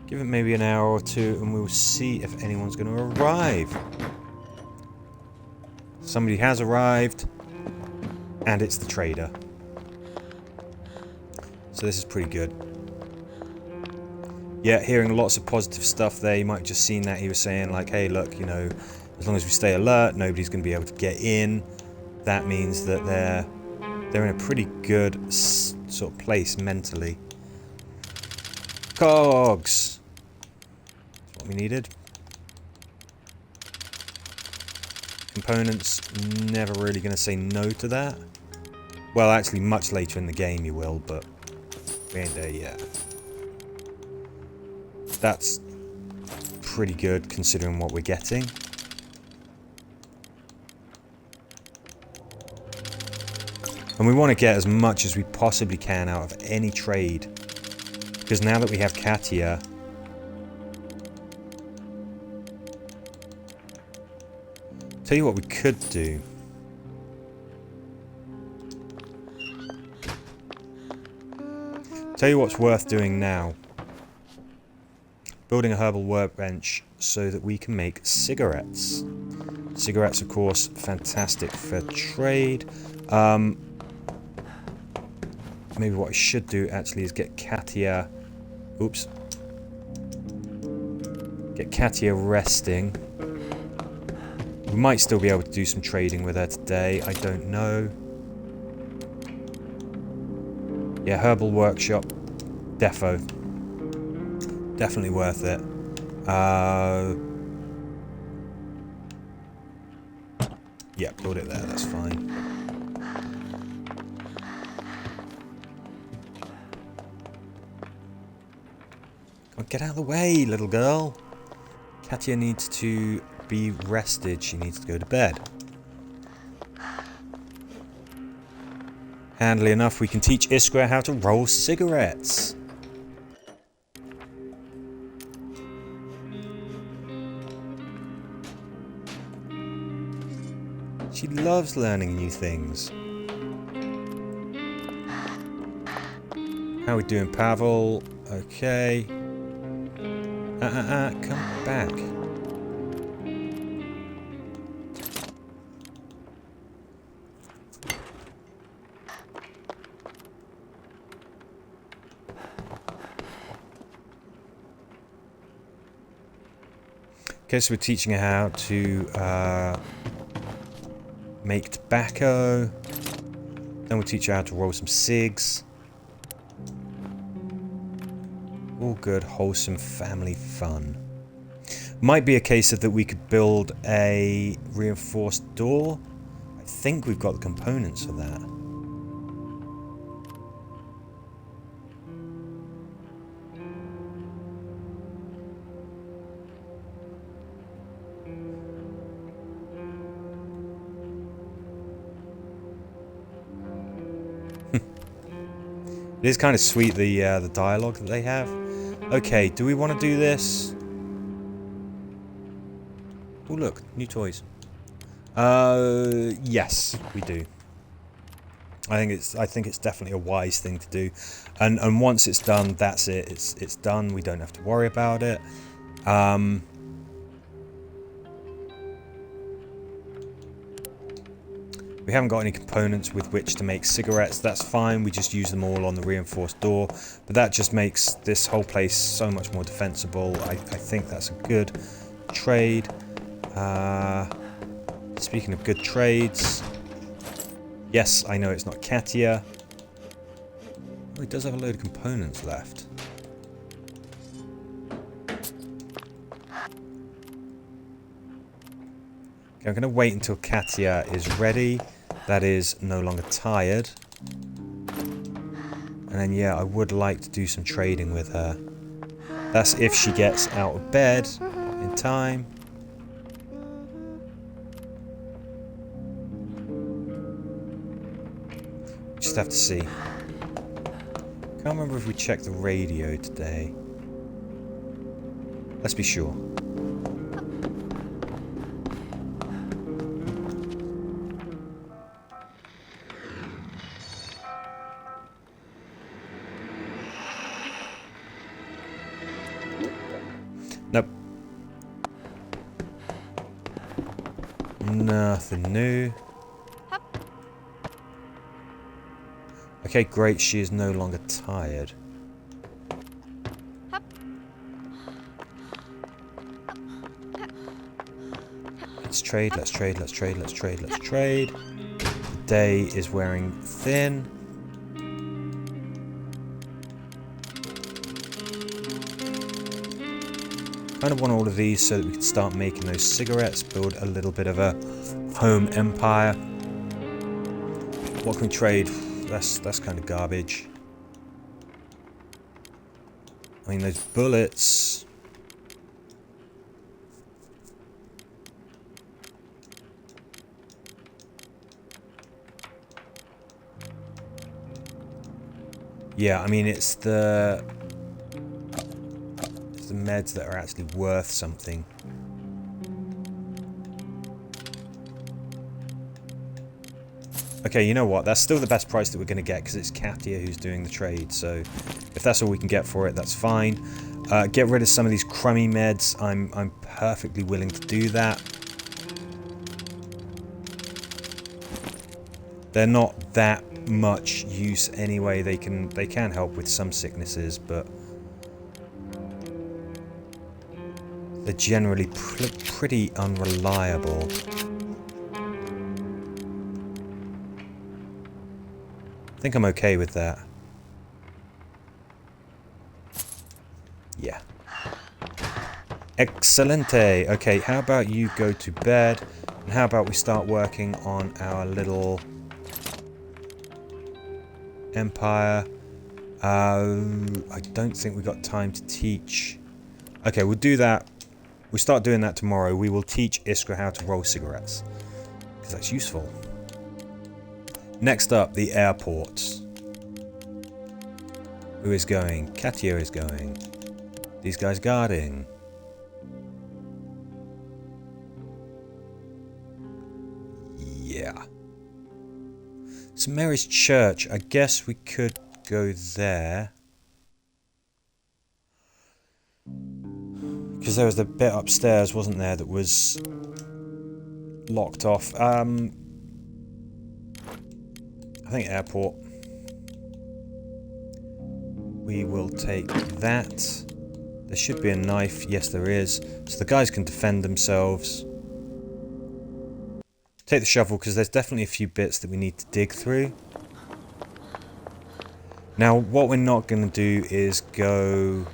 Give it maybe an hour or two and we'll see if anyone's going to arrive. Somebody has arrived, and it's the trader. So this is pretty good. Yeah, hearing lots of positive stuff there. You might have just seen that he was saying like, hey, look, you know, as long as we stay alert, nobody's going to be able to get in. That means that they're in a pretty good sort of place mentally. Cogs! That's what we needed. Components, never really going to say no to that. Well, actually, much later in the game you will, but we ain't there yet. That's pretty good considering what we're getting. And we want to get as much as we possibly can out of any trade. Because now that we have Katia, tell you what we could do. Tell you what's worth doing now. Building a herbal workbench so that we can make cigarettes. Cigarettes, of course, fantastic for trade. Maybe what I should do actually is get Katia... Oops. Get Katia resting. We might still be able to do some trading with her today. I don't know. Yeah, herbal workshop. Defo. Definitely worth it. Yeah, build it there. That's fine. Come on, get out of the way, little girl. Katia needs to be rested. She needs to go to bed. Handily enough, we can teach Iskra how to roll cigarettes. She loves learning new things. How are we doing, Pavel? Okay. Come back. Okay, so we're teaching her how to make tobacco. Then we'll teach her how to roll some cigs. All good, wholesome family fun. Might be a case of that we could build a reinforced door. I think we've got the components for that. It is kind of sweet, the dialogue that they have. Okay, do we want to do this? Oh look, new toys. Yes, we do. I think it's definitely a wise thing to do. And once it's done, that's it. It's done. We don't have to worry about it. We haven't got any components with which to make cigarettes. That's fine. We just use them all on the reinforced door. But that just makes this whole place so much more defensible. I think that's a good trade. Speaking of good trades... Yes, I know it's not Katia. Oh, it does have a load of components left. Okay, I'm going to wait until Katia is ready. That is no longer tired. And then, yeah, I would like to do some trading with her. That's if she gets out of bed in time. Just have to see. Can't remember if we checked the radio today. Let's be sure. Nope. Nothing new. Okay, great. She is no longer tired. Let's trade, let's trade, let's trade, let's trade, let's trade. The day is wearing thin. Kind of want all of these so that we can start making those cigarettes, build a little bit of a home empire. What can we trade? That's kind of garbage. I mean, those bullets. Yeah, I mean, it's the meds that are actually worth something. Okay, you know what? That's still the best price that we're going to get because it's Katia who's doing the trade. So if that's all we can get for it, that's fine. Get rid of some of these crummy meds. I'm perfectly willing to do that. They're not that much use anyway. They can help with some sicknesses, but they're generally pretty unreliable. I think I'm okay with that. Yeah. Excelente. Okay, how about you go to bed, and how about we start working on our little empire. I don't think we've got time to teach. Okay, we'll do that. We'll start doing that tomorrow. We will teach Iskra how to roll cigarettes, because that's useful. Next up, the airport. Who is going? Katia is going. These guys guarding. Yeah. St. Mary's Church. I guess we could go there. Because there was the bit upstairs, wasn't there, that was locked off. I think airport. We will take that. There should be a knife. Yes, there is. So the guys can defend themselves. Take the shovel, because there's definitely a few bits that we need to dig through. Now, what we're not going to do is go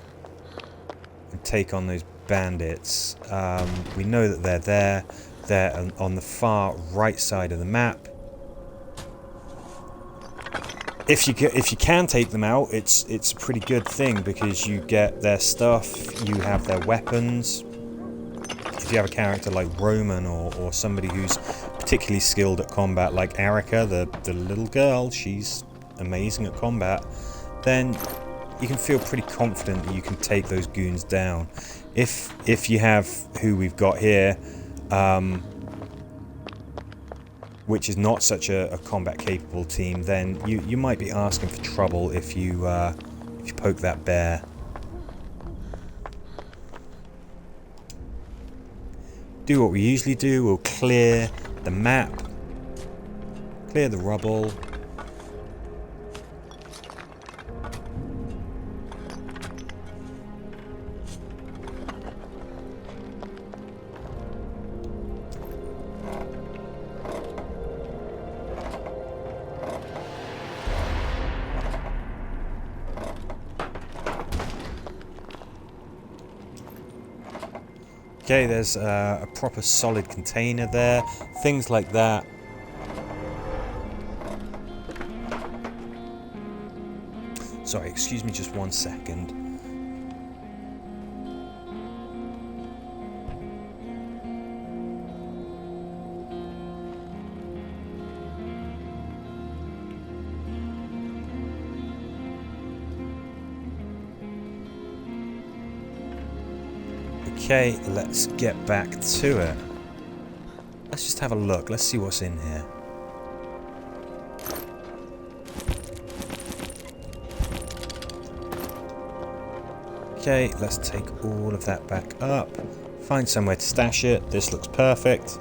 and take on those bandits. We know that they're there. They're on the far right side of the map. If you can take them out, it's a pretty good thing, because you get their stuff, you have their weapons. If you have a character like Roman or somebody who's particularly skilled at combat, like Erica, the little girl, she's amazing at combat, then you can feel pretty confident that you can take those goons down. If you have who we've got here, which is not such a combat capable team, then you might be asking for trouble if you poke that bear. Do what we usually do. We'll clear the map. Clear the rubble. Okay, there's a proper solid container there. Things like that. Sorry, excuse me just 1 second. Okay, let's get back to it. Let's just have a look. Let's see what's in here. Okay, let's take all of that back up. Find somewhere to stash it. This looks perfect.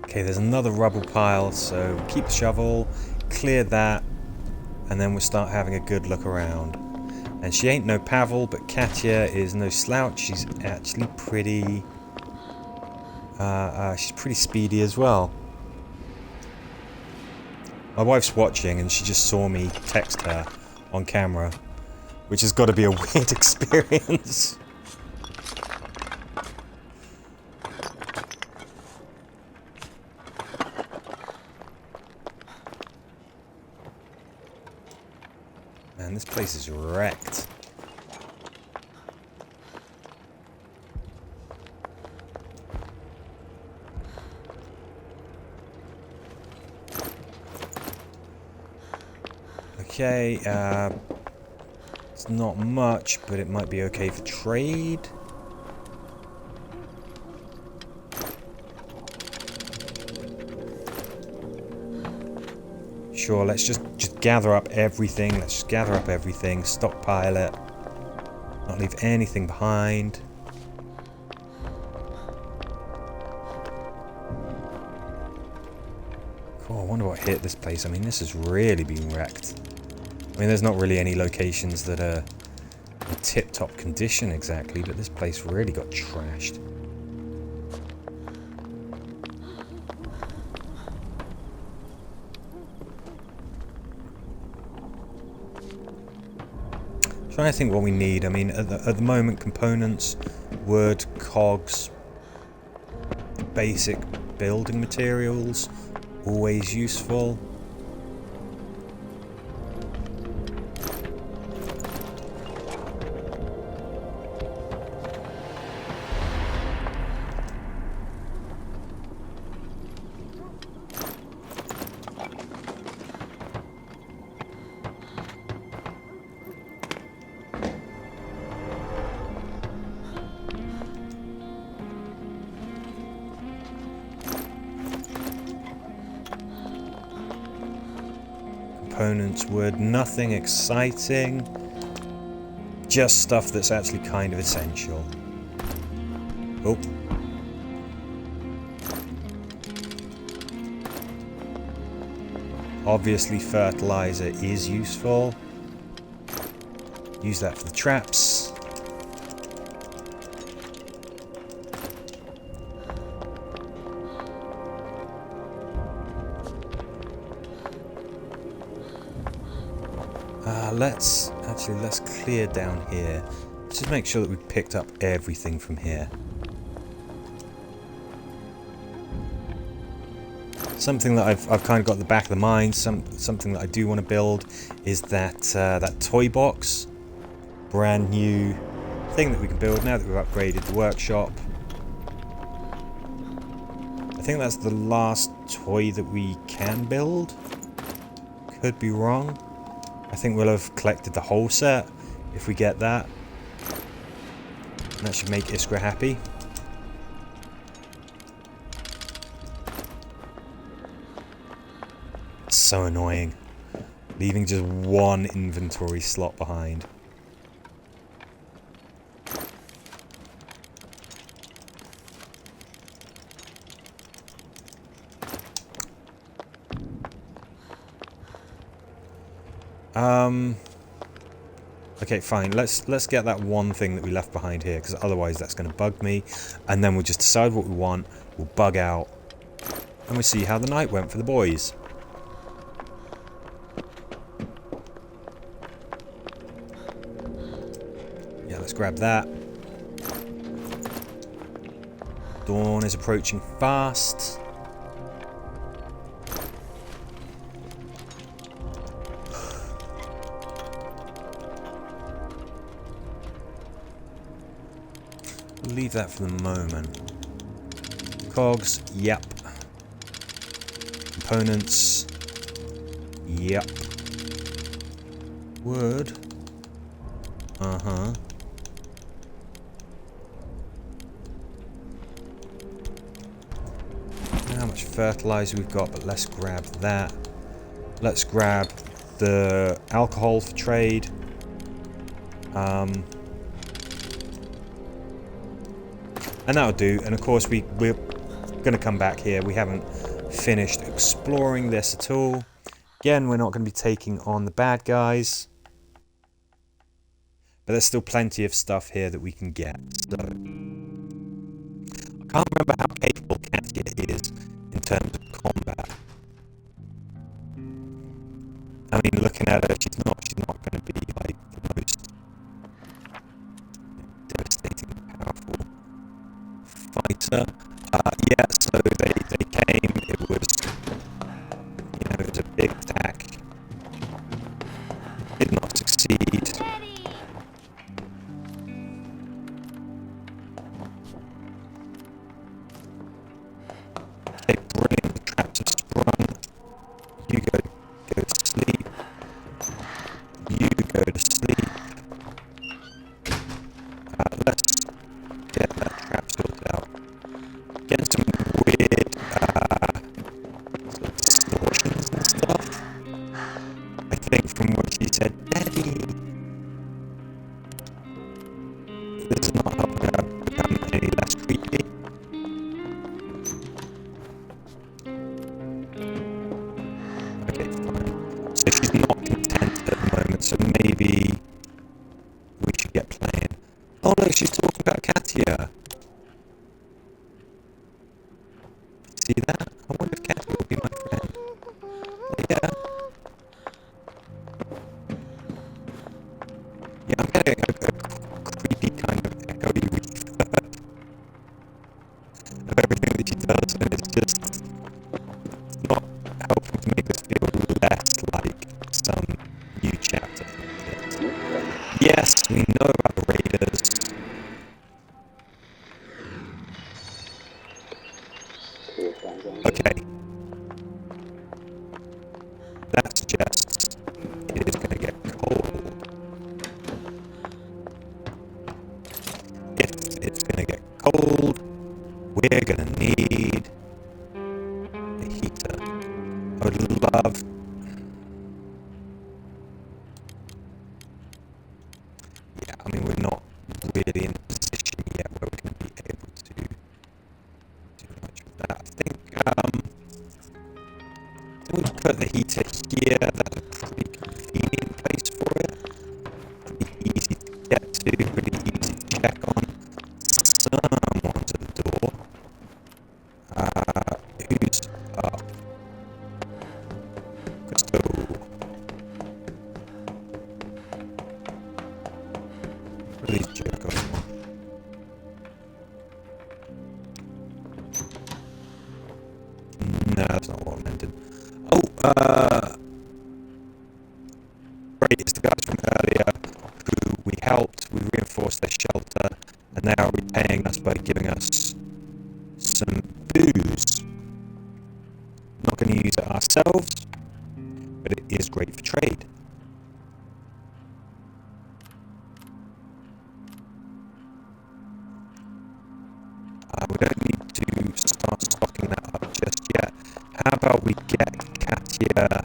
Okay, there's another rubble pile, so keep the shovel, clear that, and then we'll start having a good look around. And she ain't no Pavel, but Katya is no slouch. She's actually pretty... she's pretty speedy as well. My wife's watching, and she just saw me text her on camera, which has got to be a weird experience. Man, this place is wrecked. Okay, it's not much, but it might be okay for trade. Sure, let's just gather up everything. Let's just gather up everything, stockpile it, not leave anything behind. Cool, I wonder what hit this place. I mean, this has really been wrecked. I mean, there's not really any locations that are in tip-top condition exactly, but this place really got trashed. Trying to think what we need. I mean, at the moment, components, wood, cogs, basic building materials, always useful. Components, wood, nothing exciting, just stuff that's actually kind of essential. Oh. Obviously fertilizer is useful. Use that for the traps. Let's clear down here. Let's just make sure that we've picked up everything from here. Something that I've kind of got at the back of the mind, something that I do want to build is that that toy box. Brand new thing that we can build now that we've upgraded the workshop. I think that's the last toy that we can build. Could be wrong. I think we'll have collected the whole set if we get that. And that should make Iskra happy. so annoying. Leaving just one inventory slot behind. Okay, fine. Let's get that one thing that we left behind here, because otherwise that's going to bug me. And then we'll just decide what we want. We'll bug out, and we'll see how the night went for the boys. Yeah, let's grab that. Dawn is approaching fast. We'll leave that for the moment. Cogs, yep. Components, yep. Wood, uh-huh. How much fertilizer we've got, but let's grab that. Let's grab the alcohol for trade. And that'll do. And of course we're going to come back here. We haven't finished exploring this at all. Again, we're not going to be taking on the bad guys. But there's still plenty of stuff here that we can get. So I can't remember how capable Katia is in terms of combat. I mean, looking at her, she's not going to be like the most devastating, powerful fighter. Yeah, so they came. It was, you know, it was a big attack. Did not succeed. Okay, brilliant. The traps have sprung. You go to sleep. You go to sleep. Let's get that trap sorted out. Getting some weird sort of distortions and stuff. I think from what she said, Daddy. This is not helping her become any less creepy. Okay, fine. So she's not content at the moment, so maybe we should get playing. Oh no, she's talking about Katia. See that? I wonder if Katia will be my friend. Yeah. Yeah, I'm getting a creepy kind of echoey reverb of everything that she does, and it's just not helping to make this feel less like some new chapter. Yes, we know about the Raiders. Okay. That suggests it is going to get cold. If it's going to get cold, we're going to need a heater. I would love... Yeah, I mean, we're not really in a position yet where we're going to be able to do much with that. I think we put the heater here. That's a pretty convenient place for it. Pretty easy to get to, pretty easy to check on. Someone's at the door. Who's up? Christo. What are these jerk-offs want? No, that's not what I meant. Oh, great, it's the guys from earlier who we helped, we reinforced their shelter, and they are repaying us by giving us some booze. Not going to use it ourselves, but it is great for trade. We don't need to start stocking that up just yet. How about we get Katia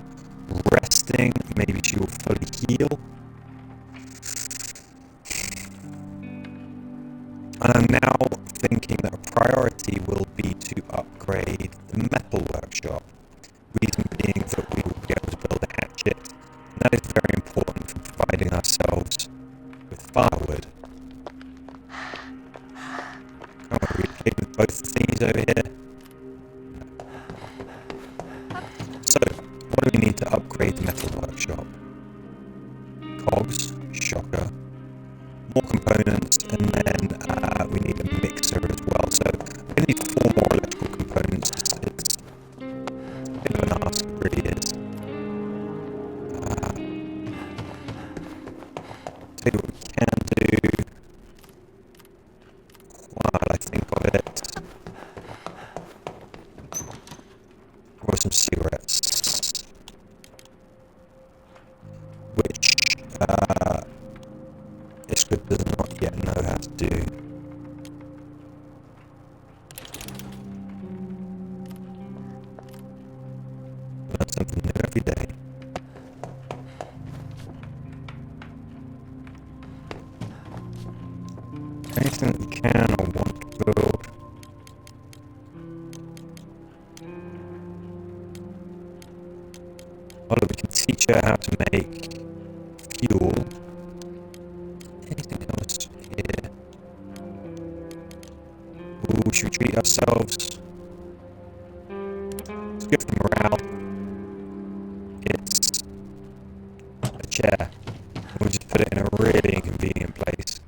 And I'm now thinking that a priority will be to upgrade the metal workshop. Reason being that we will be able to build a hatchet, and that is very important for providing ourselves with firewood. Can't we play with both things over here? So, what do we need to upgrade the metal workshop? Cogs, shocker, more components, and then we need a mixer as well. So we need 4 more electrical components. It's a bit of an ask, it really is. See what we can do while I think of it. Or some cigarettes, which Iskra does not yet know how to do. Learn something new every day. Anything that we can or want to build. Well, we can teach her how to make fuel. Anything else here? Ooh, should we treat ourselves? It's good for morale. It's a chair. We'll just put it in a really inconvenient place.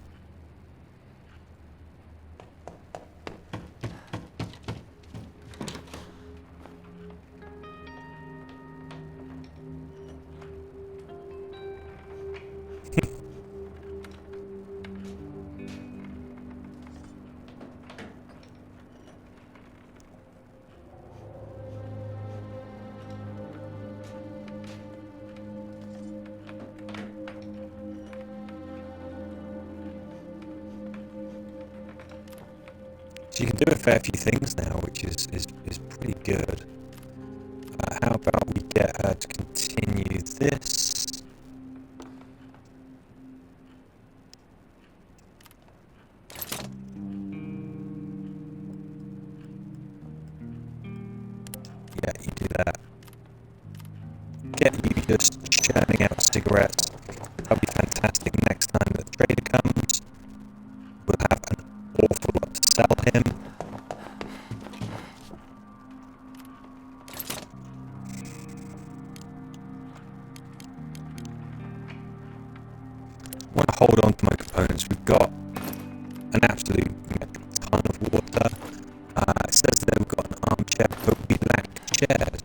So you can do a fair few things now, which is pretty good. How about we get her to continue this? Yeah, you do that. Get you just churning out cigarettes. That'll be fantastic next time the trader comes. We'll have an awful lot to sell him. I want to hold on to my components. We've got an absolute ton of water. It says that we've got an armchair, but we lack chairs.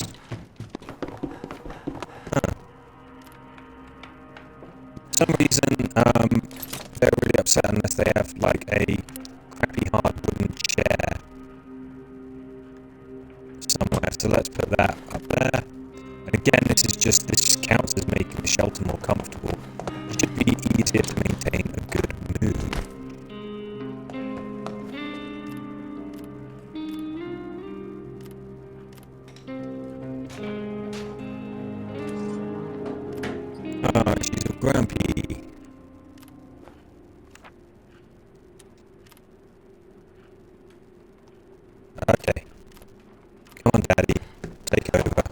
For some reason, they're really upset unless they have like a crappy hard wooden chair somewhere. So let's put that up there. And again, this counts as making the shelter more comfortable. It should be easier to maintain a good mood. Oh, she's so grumpy. Okay. Come on, Daddy. Take over.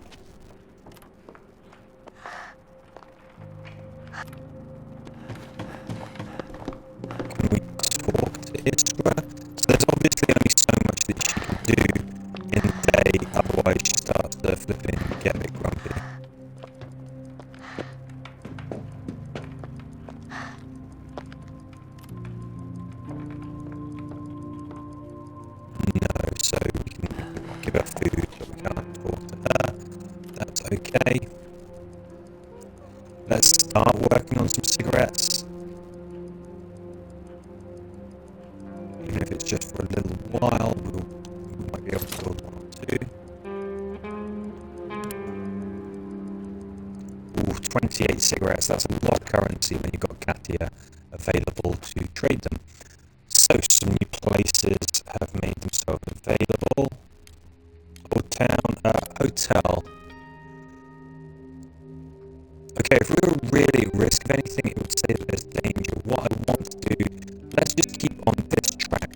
Can we talk to Iskra? So there's obviously only so much that she can do in the day, otherwise she starts to flipping and get a bit grumpy. No, so we can give her food, but we can't talk to her. That's okay. Let's start working on some cigarettes. Even if it's just for a little while, we might be able to build 1 or 2. Ooh, 28 cigarettes, that's a lot of currency when you've got Katia available to trade them. So some new places have made themselves available. Old Town, hotel. Okay, if we were really at risk of anything, it would say that there's danger. What I want to do, let's just keep on this track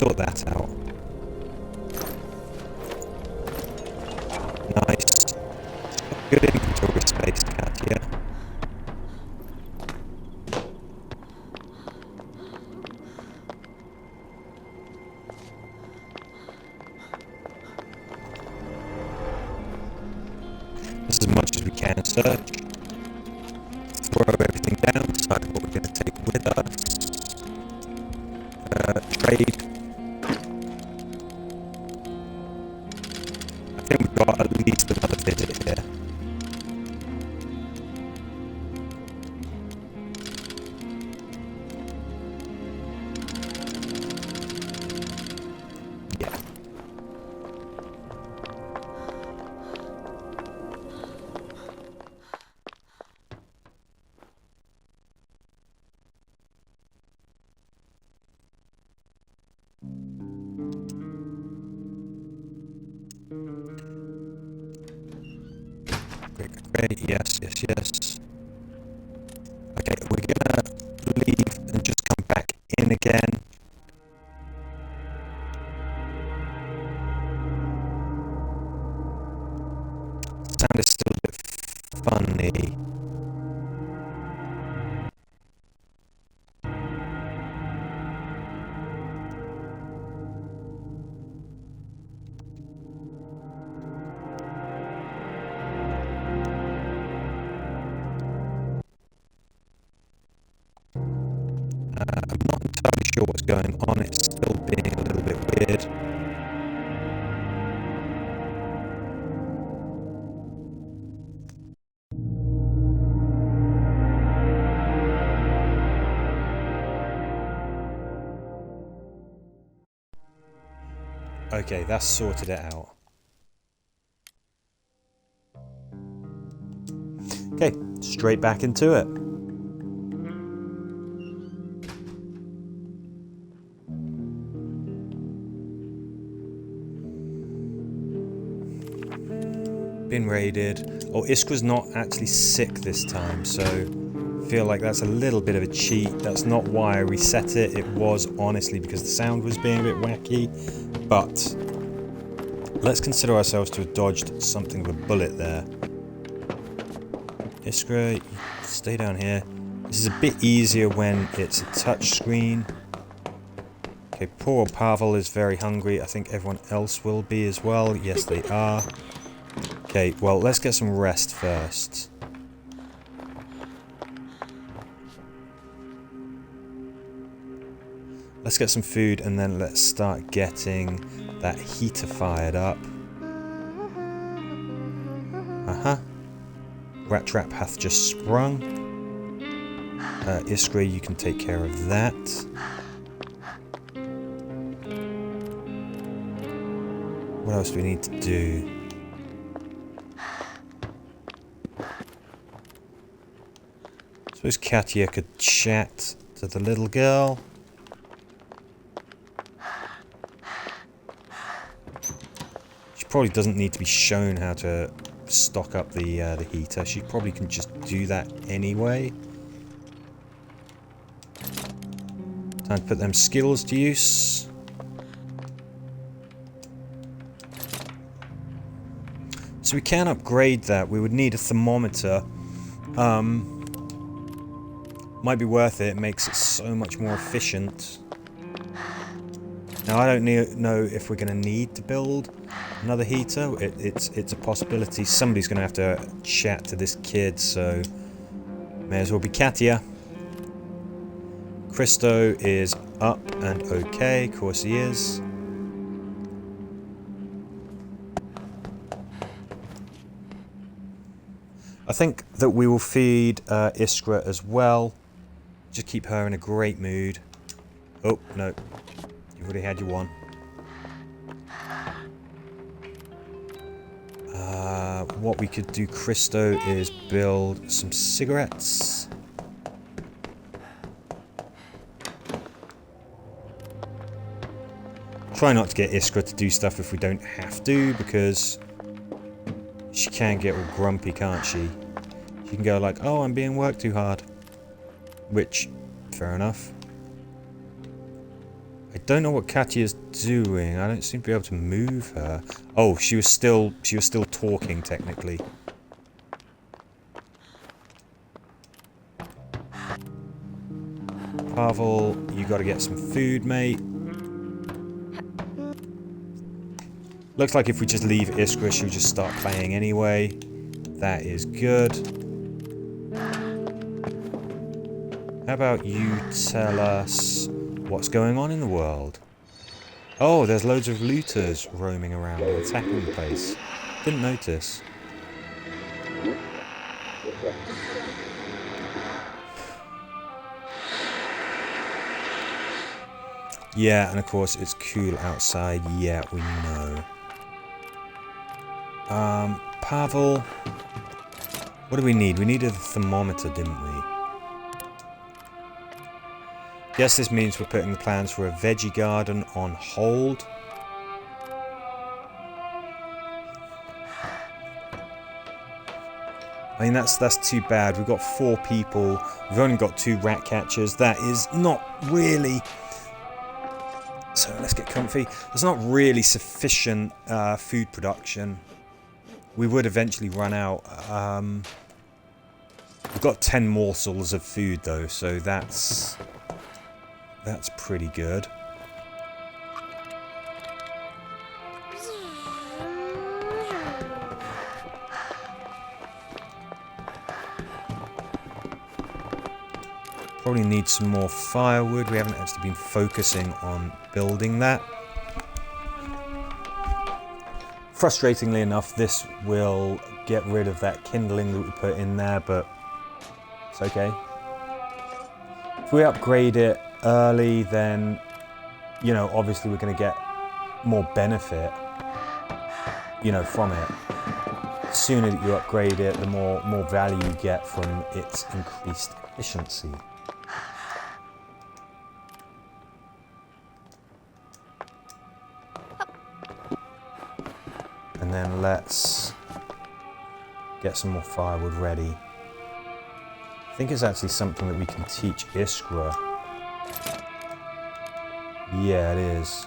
sort that out. Nice. Good inventory space, Katya. This is as much as we can search. Throw everything down, decide what we're going to take with us. Trade. I think we've got at least another visit here. Yeah. Great, yes. Okay, we're gonna leave and just come back in again. Sound is still a bit funny. I'm not entirely sure what's going on, it's still being a little bit weird. Okay, that's sorted it out. Okay, straight back into it. Been raided. Oh, Iskra's not actually sick this time, so I feel like that's a little bit of a cheat. That's not why I reset it. It was honestly because the sound was being a bit wacky. But let's consider ourselves to have dodged something of a bullet there. Iskra, stay down here. This is a bit easier when it's a touch screen. Okay, poor old Pavel is very hungry. I think everyone else will be as well. Yes, they are. Okay, well, let's get some rest first. Let's get some food and then let's start getting that heater fired up. Rat trap hath just sprung. Iskra, you can take care of that. What else do we need to do? I suppose Katya could chat to the little girl. She probably doesn't need to be shown how to stock up the heater. She probably can just do that anyway. Time to put them skills to use. So we can upgrade that. We would need a thermometer. Might be worth it. It makes it so much more efficient. Now I don't know if we're going to need to build another heater. It's a possibility. Somebody's going to have to chat to this kid, so may as well be Katya. Christo is up and okay. Of course he is. I think that we will feed Iskra as well. Just keep her in a great mood. Oh, no. You've already had your one. What we could do, Christo, is build some cigarettes. Try not to get Iskra to do stuff if we don't have to, because she can get all grumpy, can't she? She can go like, oh, I'm being worked too hard. Which, fair enough. I don't know what Katya's doing. I don't seem to be able to move her. Oh, she was still talking technically. Pavel, you got to get some food, mate. Looks like if we just leave Iskra, she'll just start playing anyway. That is good. How about you tell us what's going on in the world? Oh, there's loads of looters roaming around and attacking the place. Didn't notice. Yeah, and of course it's cool outside. Yeah, we know. Pavel, what do we need? We needed a thermometer, didn't we? Guess this means we're putting the plans for a veggie garden on hold. I mean, that's too bad. We've got 4 people. We've only got 2 rat catchers. That is not really... So let's get comfy. There's not really sufficient food production. We would eventually run out. We've got 10 morsels of food though, so that's pretty good. Probably need some more firewood. We haven't actually been focusing on building that. Frustratingly enough, this will get rid of that kindling that we put in there, but it's okay. If we upgrade it early, then, you know, obviously we're going to get more benefit, you know, from it. The sooner that you upgrade it, the more value you get from its increased efficiency. And then let's get some more firewood ready. I think it's actually something that we can teach Iskra. Yeah, it is.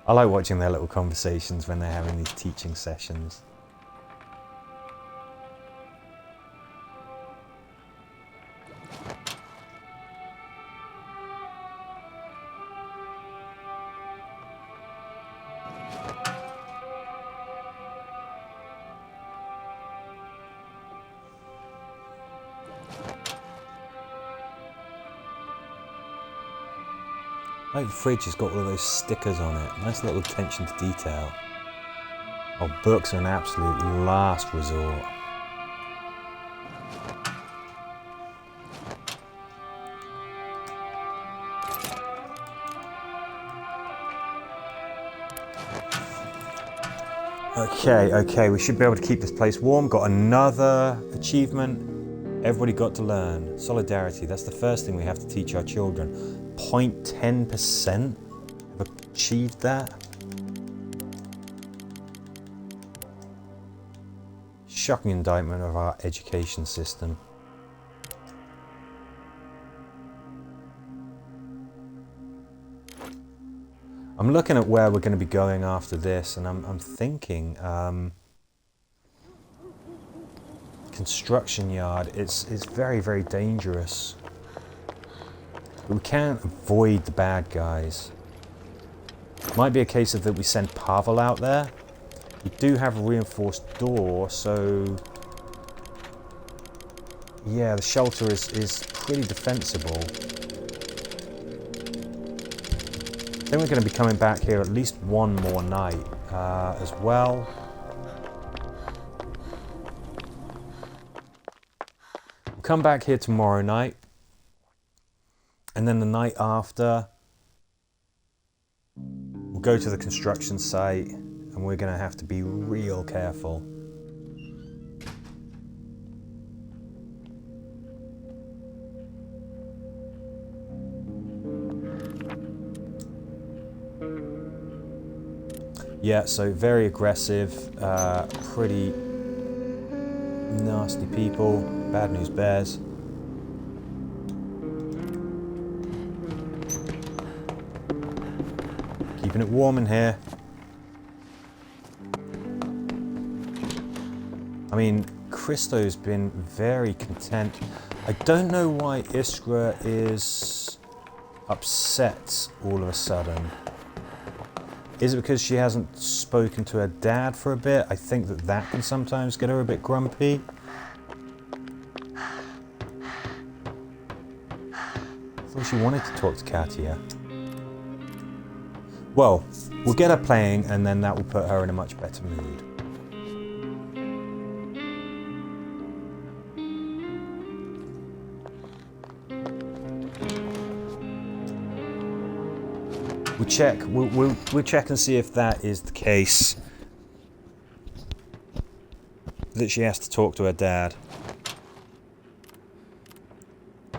I like watching their little conversations when they're having these teaching sessions. Like the fridge has got all of those stickers on it. Nice little attention to detail. Oh, books are an absolute last resort. Okay, we should be able to keep this place warm. Got another achievement. Everybody got to learn. Solidarity, that's the first thing we have to teach our children. 0.10% have achieved that. Shocking indictment of our education system. I'm looking at where we're going to be going after this, and I'm thinking construction yard. It's very, very dangerous. But we can't avoid the bad guys. Might be a case of that we send Pavel out there. We do have a reinforced door, so yeah, the shelter is pretty defensible. I think we're going to be coming back here at least one more night as well. We'll come back here tomorrow night. And then the night after, we'll go to the construction site and we're going to have to be real careful. Yeah, so very aggressive, pretty nasty people. Bad news bears. Keeping it warm in here. I mean, Christo's been very content. I don't know why Iskra is upset all of a sudden. Is it because she hasn't spoken to her dad for a bit? I think that can sometimes get her a bit grumpy. I thought she wanted to talk to Katya. Well, we'll get her playing and then that will put her in a much better mood. We'll check and see if that is the case. That she has to talk to her dad.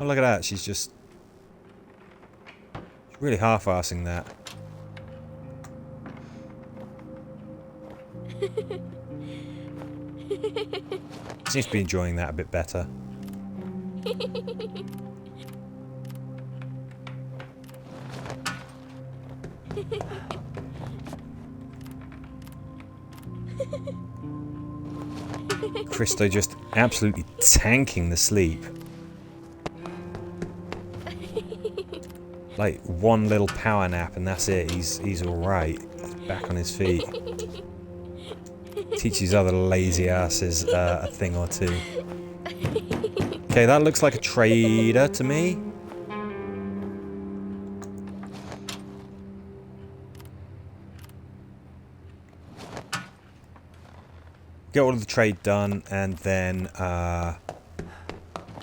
Oh, look at that. She's really half-arsing that. Seems to be enjoying that a bit better. Christo just absolutely tanking the sleep. Like one little power nap and that's it. He's alright. He's back on his feet. Teach these other lazy asses a thing or two. Okay, that looks like a trader to me. Get all of the trade done, and then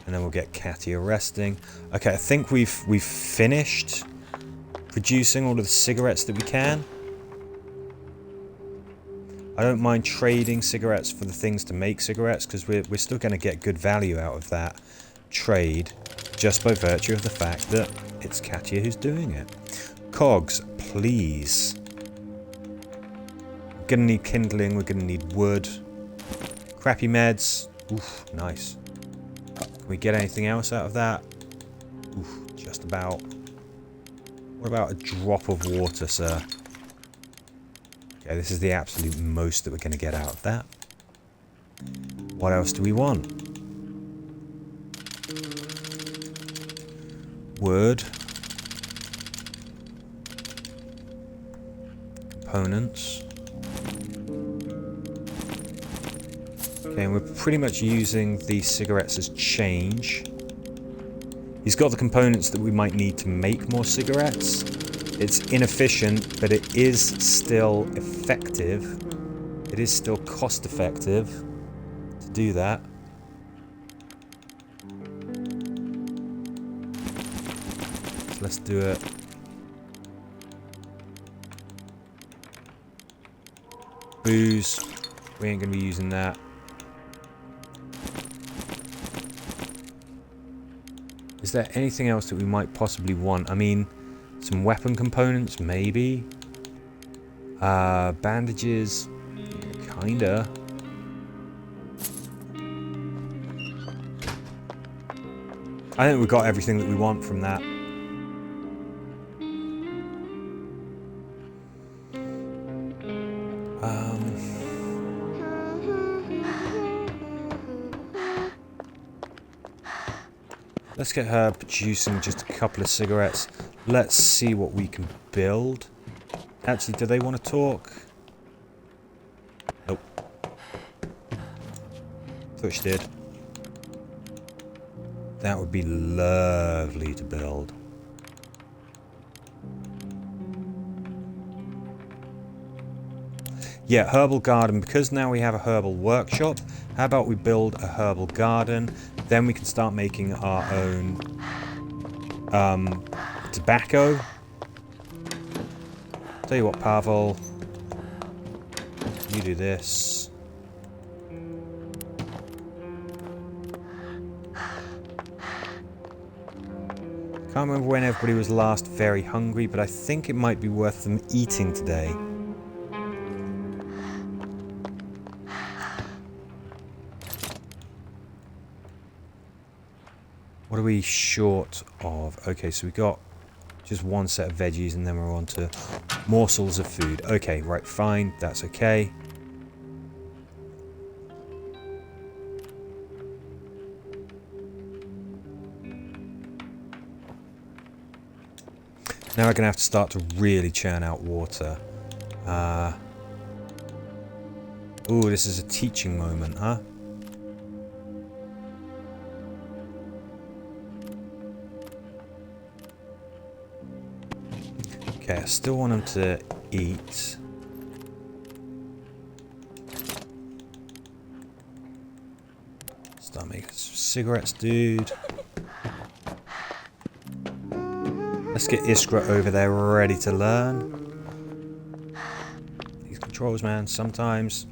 we'll get Katya resting. Okay, I think we've finished producing all of the cigarettes that we can. I don't mind trading cigarettes for the things to make cigarettes, because we're still going to get good value out of that trade, just by virtue of the fact that it's Katya who's doing it. Cogs, please. We're going to need kindling, we're going to need wood. Crappy meds. Oof, nice. Can we get anything else out of that? Oof, just about. What about a drop of water, sir? Okay, this is the absolute most that we're going to get out of that. What else do we want? Wood. Components. Okay, and we're pretty much using these cigarettes as change. He's got the components that we might need to make more cigarettes. It's inefficient, but it is still effective. It is still cost effective to do that. So let's do it. Booze. We ain't going to be using that. Is there anything else that we might possibly want? I mean, some weapon components, maybe. Bandages, kinda. I think we got everything that we want from that. Let's get her producing just a couple of cigarettes. Let's see what we can build. Actually, do they want to talk? Nope. Thought she did. That would be lovely to build. Yeah, herbal garden. Because now we have a herbal workshop, how about we build a herbal garden? Then we can start making our own tobacco. Tell you what, Pavel, you do this. Can't remember when everybody was last very hungry, but I think it might be worth them eating today. What are we short of? Okay, so we got just one set of veggies and then we're on to morsels of food. Okay, right, fine. That's okay. Now we're going to have to start to really churn out water. Ooh, this is a teaching moment, huh? Okay, I still want them to eat. Start making some cigarettes, dude. Let's get Iskra over there ready to learn. These controls, man, sometimes...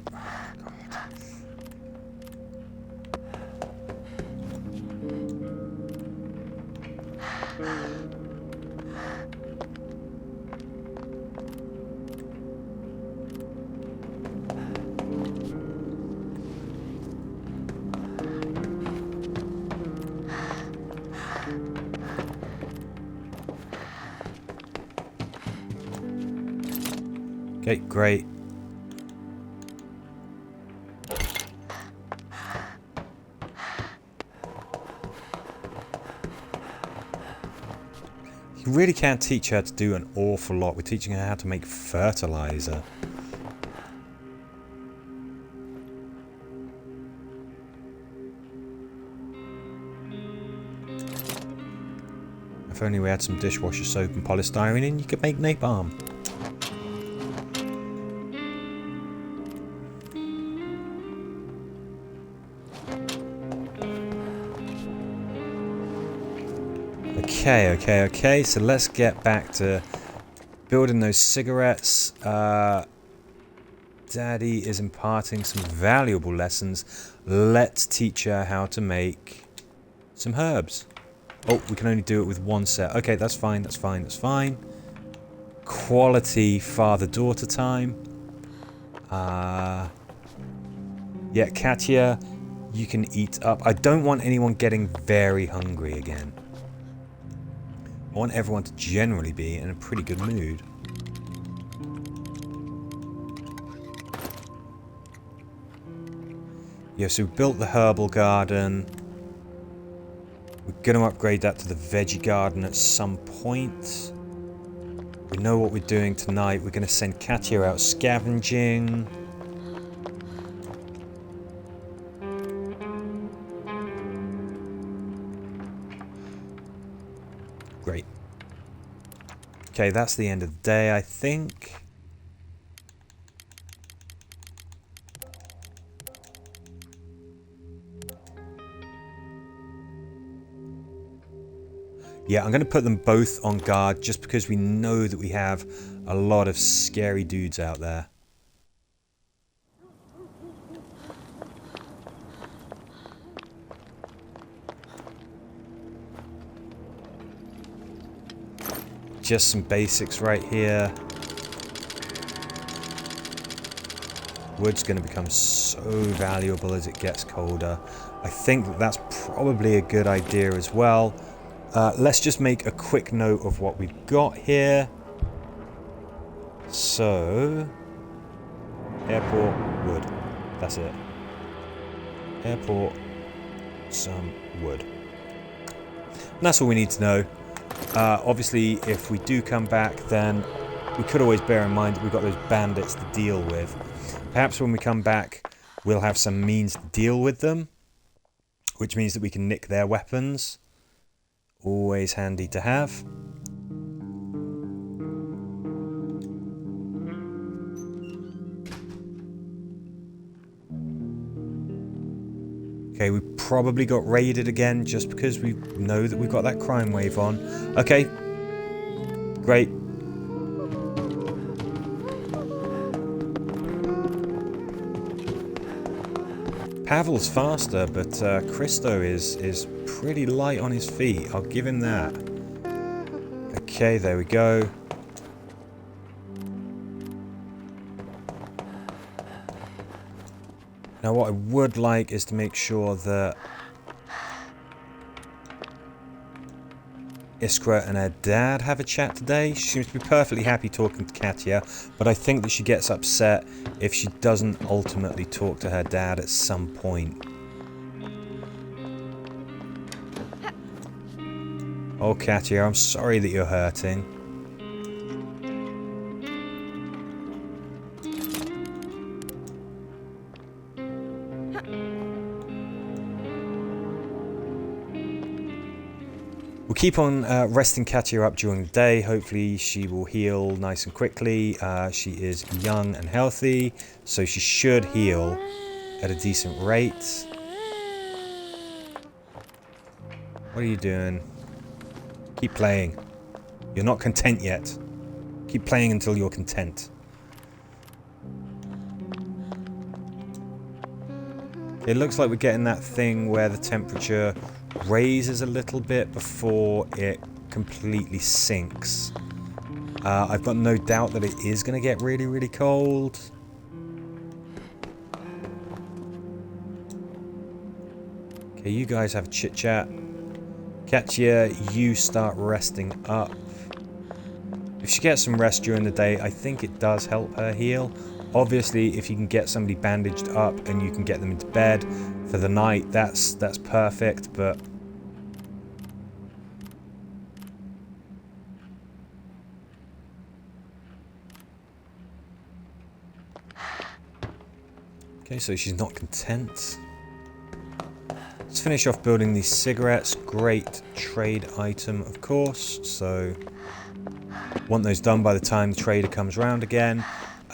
Okay, great. You really can't teach her to do an awful lot. We're teaching her how to make fertilizer. If only we had some dishwasher soap and polystyrene and you could make napalm. Okay, so let's get back to building those cigarettes. Daddy is imparting some valuable lessons. Let's teach her how to make some herbs. Oh, we can only do it with one set. Okay, that's fine, that's fine, that's fine. Quality father-daughter time. Yeah, Katya, you can eat up. I don't want anyone getting very hungry again. I want everyone to generally be in a pretty good mood. Yeah, so we built the herbal garden. We're going to upgrade that to the veggie garden at some point. We know what we're doing tonight. We're going to send Katya out scavenging. Great. Okay, that's the end of the day, I think. Yeah, I'm going to put them both on guard just because we know that we have a lot of scary dudes out there. Just some basics right here. Wood's going to become so valuable as it gets colder. I think that that's probably a good idea as well. Let's just make a quick note of what we've got here. So, airport, wood. That's it. Airport, some wood. And that's all we need to know. Obviously, if we do come back, then we could always bear in mind that we've got those bandits to deal with. Perhaps when we come back, we'll have some means to deal with them, which means that we can nick their weapons. Always handy to have. Okay, we probably got raided again just because we know that we've got that crime wave on. Okay. Great. Pavel's faster, but Christo is pretty light on his feet. I'll give him that. Okay, there we go. Now what I would like is to make sure that Iskra and her dad have a chat today. She seems to be perfectly happy talking to Katya, but I think that she gets upset if she doesn't ultimately talk to her dad at some point. Oh, Katya, I'm sorry that you're hurting. We'll keep on resting Katya up during the day. Hopefully she will heal nice and quickly. She is young and healthy, so she should heal at a decent rate. What are you doing? Keep playing. You're not content yet. Keep playing until you're content. It looks like we're getting that thing where the temperature raises a little bit before it completely sinks. I've got no doubt that it is going to get really, really cold. Okay, you guys have a chit chat. Katya, you start resting up. If she gets some rest during the day, I think it does help her heal. Obviously, if you can get somebody bandaged up and you can get them into bed for the night, that's perfect, but... Okay, so she's not content. Let's finish off building these cigarettes. Great trade item, of course, so... want those done by the time the trader comes round again.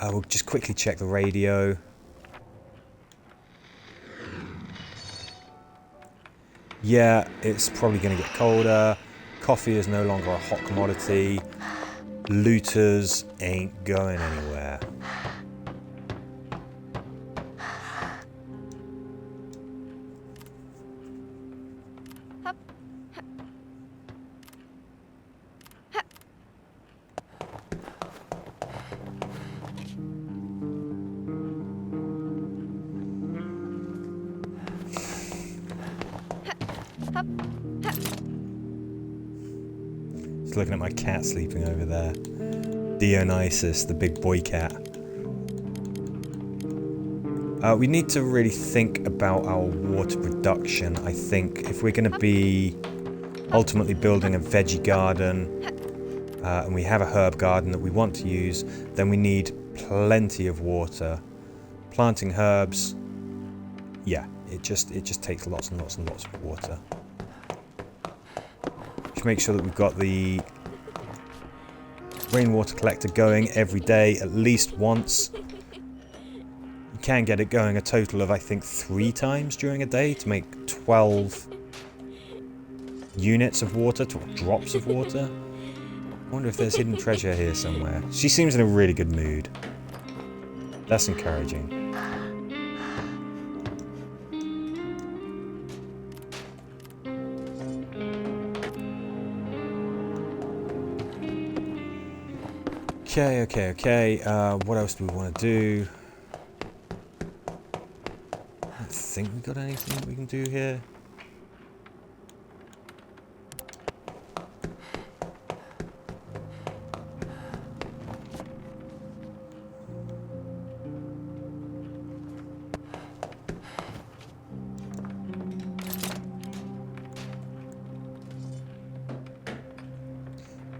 We'll just quickly check the radio. Yeah, it's probably going to get colder. Coffee is no longer a hot commodity. Looters ain't going anywhere. Just looking at my cat sleeping over there. Dionysus, the big boy cat. We need to really think about our water production, I think. If we're going to be ultimately building a veggie garden, and we have a herb garden that we want to use, then we need plenty of water. Planting herbs, yeah, it just takes lots and lots and lots of water. Just make sure that we've got the rainwater collector going every day, at least once. You can get it going a total of, I think, 3 times during a day to make 12 units of water, 12 drops of water. I wonder if there's hidden treasure here somewhere. She seems in a really good mood. That's encouraging. Okay. What else do we want to do? I don't think we've got anything we can do here.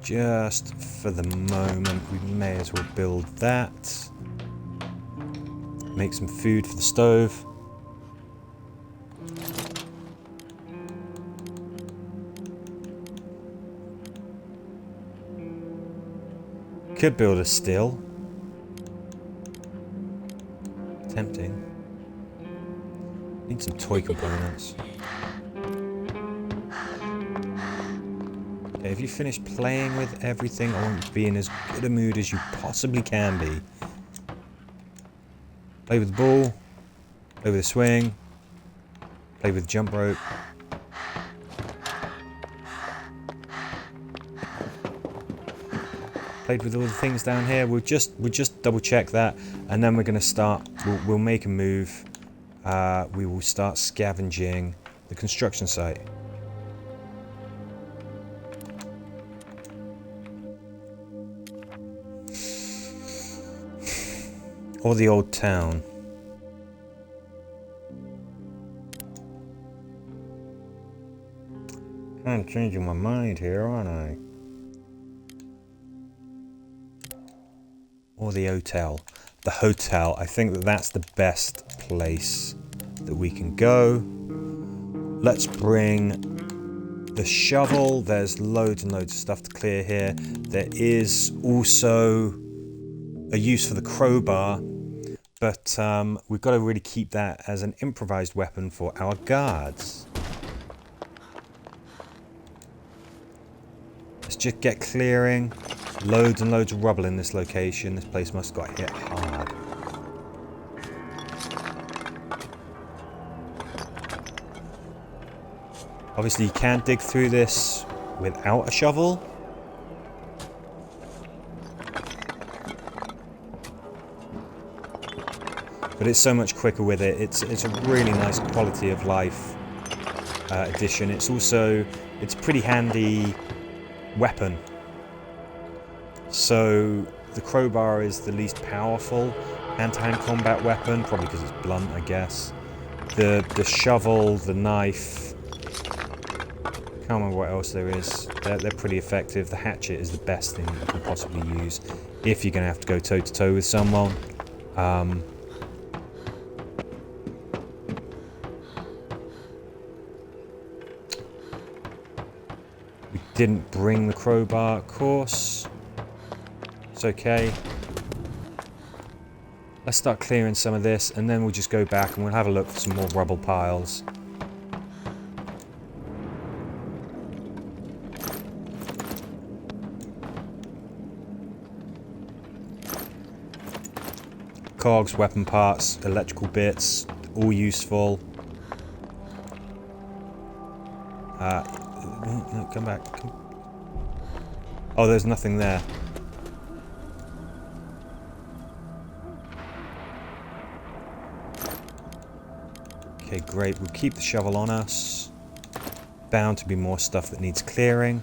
Just for the moment, we may as well build that. Make some food for the stove. Could build a still. Tempting. Need some toy components. Okay, if you finish playing with everything, I want you to be in as good a mood as you possibly can be. Play with the ball. Play with the swing. Play with the jump rope. Played with all the things down here. We'll just double check that, and then we're going to start. We'll make a move. We will start scavenging the construction site. Or the old town. Kind of changing my mind here, aren't I? Or the hotel. The hotel. I think that that's the best place that we can go. Let's bring the shovel. There's loads and loads of stuff to clear here. There is also a use for the crowbar, but we've got to really keep that as an improvised weapon for our guards. Let's just get clearing. Loads and loads of rubble in this location. This place must have got hit hard. Obviously you can't dig through this without a shovel. But it's so much quicker with it. It's a really nice quality of life addition. It's also, it's a pretty handy weapon. So the crowbar is the least powerful hand-to-hand combat weapon, probably because it's blunt, I guess. The shovel, the knife, can't remember what else there is. They're pretty effective. The hatchet is the best thing you can possibly use if you're going to have to go toe-to-toe with someone. We didn't bring the crowbar, of course. It's okay. Let's start clearing some of this, and then we'll just go back and we'll have a look for some more rubble piles. Cogs, weapon parts, electrical bits, all useful. No, come back. Oh, there's nothing there. Okay, great. We'll keep the shovel on us. Bound to be more stuff that needs clearing.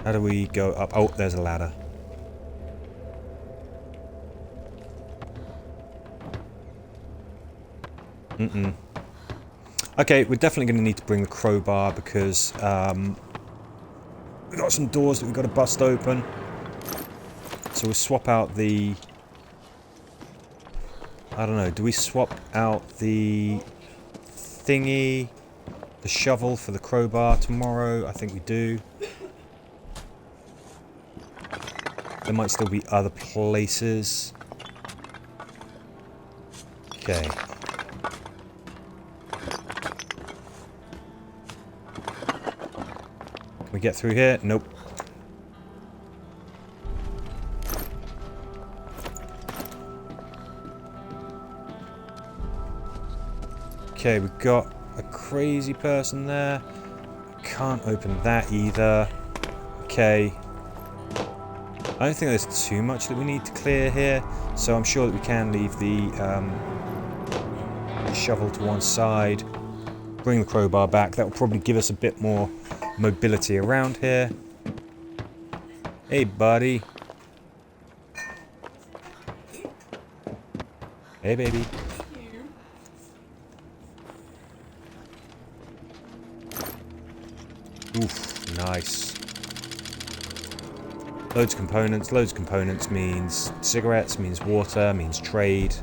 How do we go up? Oh, there's a ladder. Okay, we're definitely going to need to bring the crowbar because we've got some doors that we've got to bust open. So we'll swap out the... I don't know, do we swap out the thingy, the shovel for the crowbar tomorrow? I think we do. There might still be other places. Okay. Can we get through here? Nope. Okay, we've got a crazy person there. Can't open that either. Okay. I don't think there's too much that we need to clear here, so I'm sure that we can leave the shovel to one side. Bring the crowbar back. That will probably give us a bit more mobility around here. Hey, buddy. Hey, baby. Oof, nice. Loads of components. Loads of components means cigarettes, means water, means trade.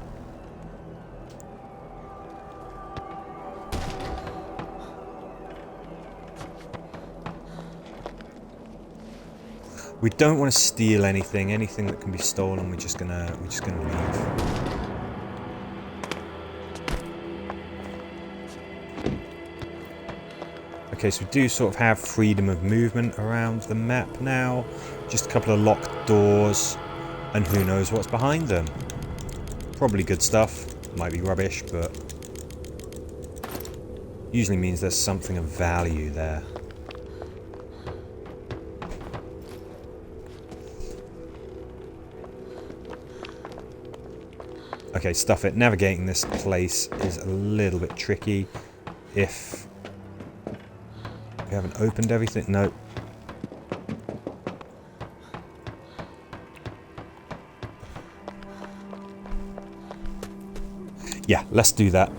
We don't want to steal anything. Anything that can be stolen, we're just gonna leave. Okay, so we do sort of have freedom of movement around the map now. Just a couple of locked doors, and who knows what's behind them. Probably good stuff. Might be rubbish, but usually means there's something of value there. Okay, stuff it. Navigating this place is a little bit tricky if we haven't opened everything. Nope. Yeah, let's do that.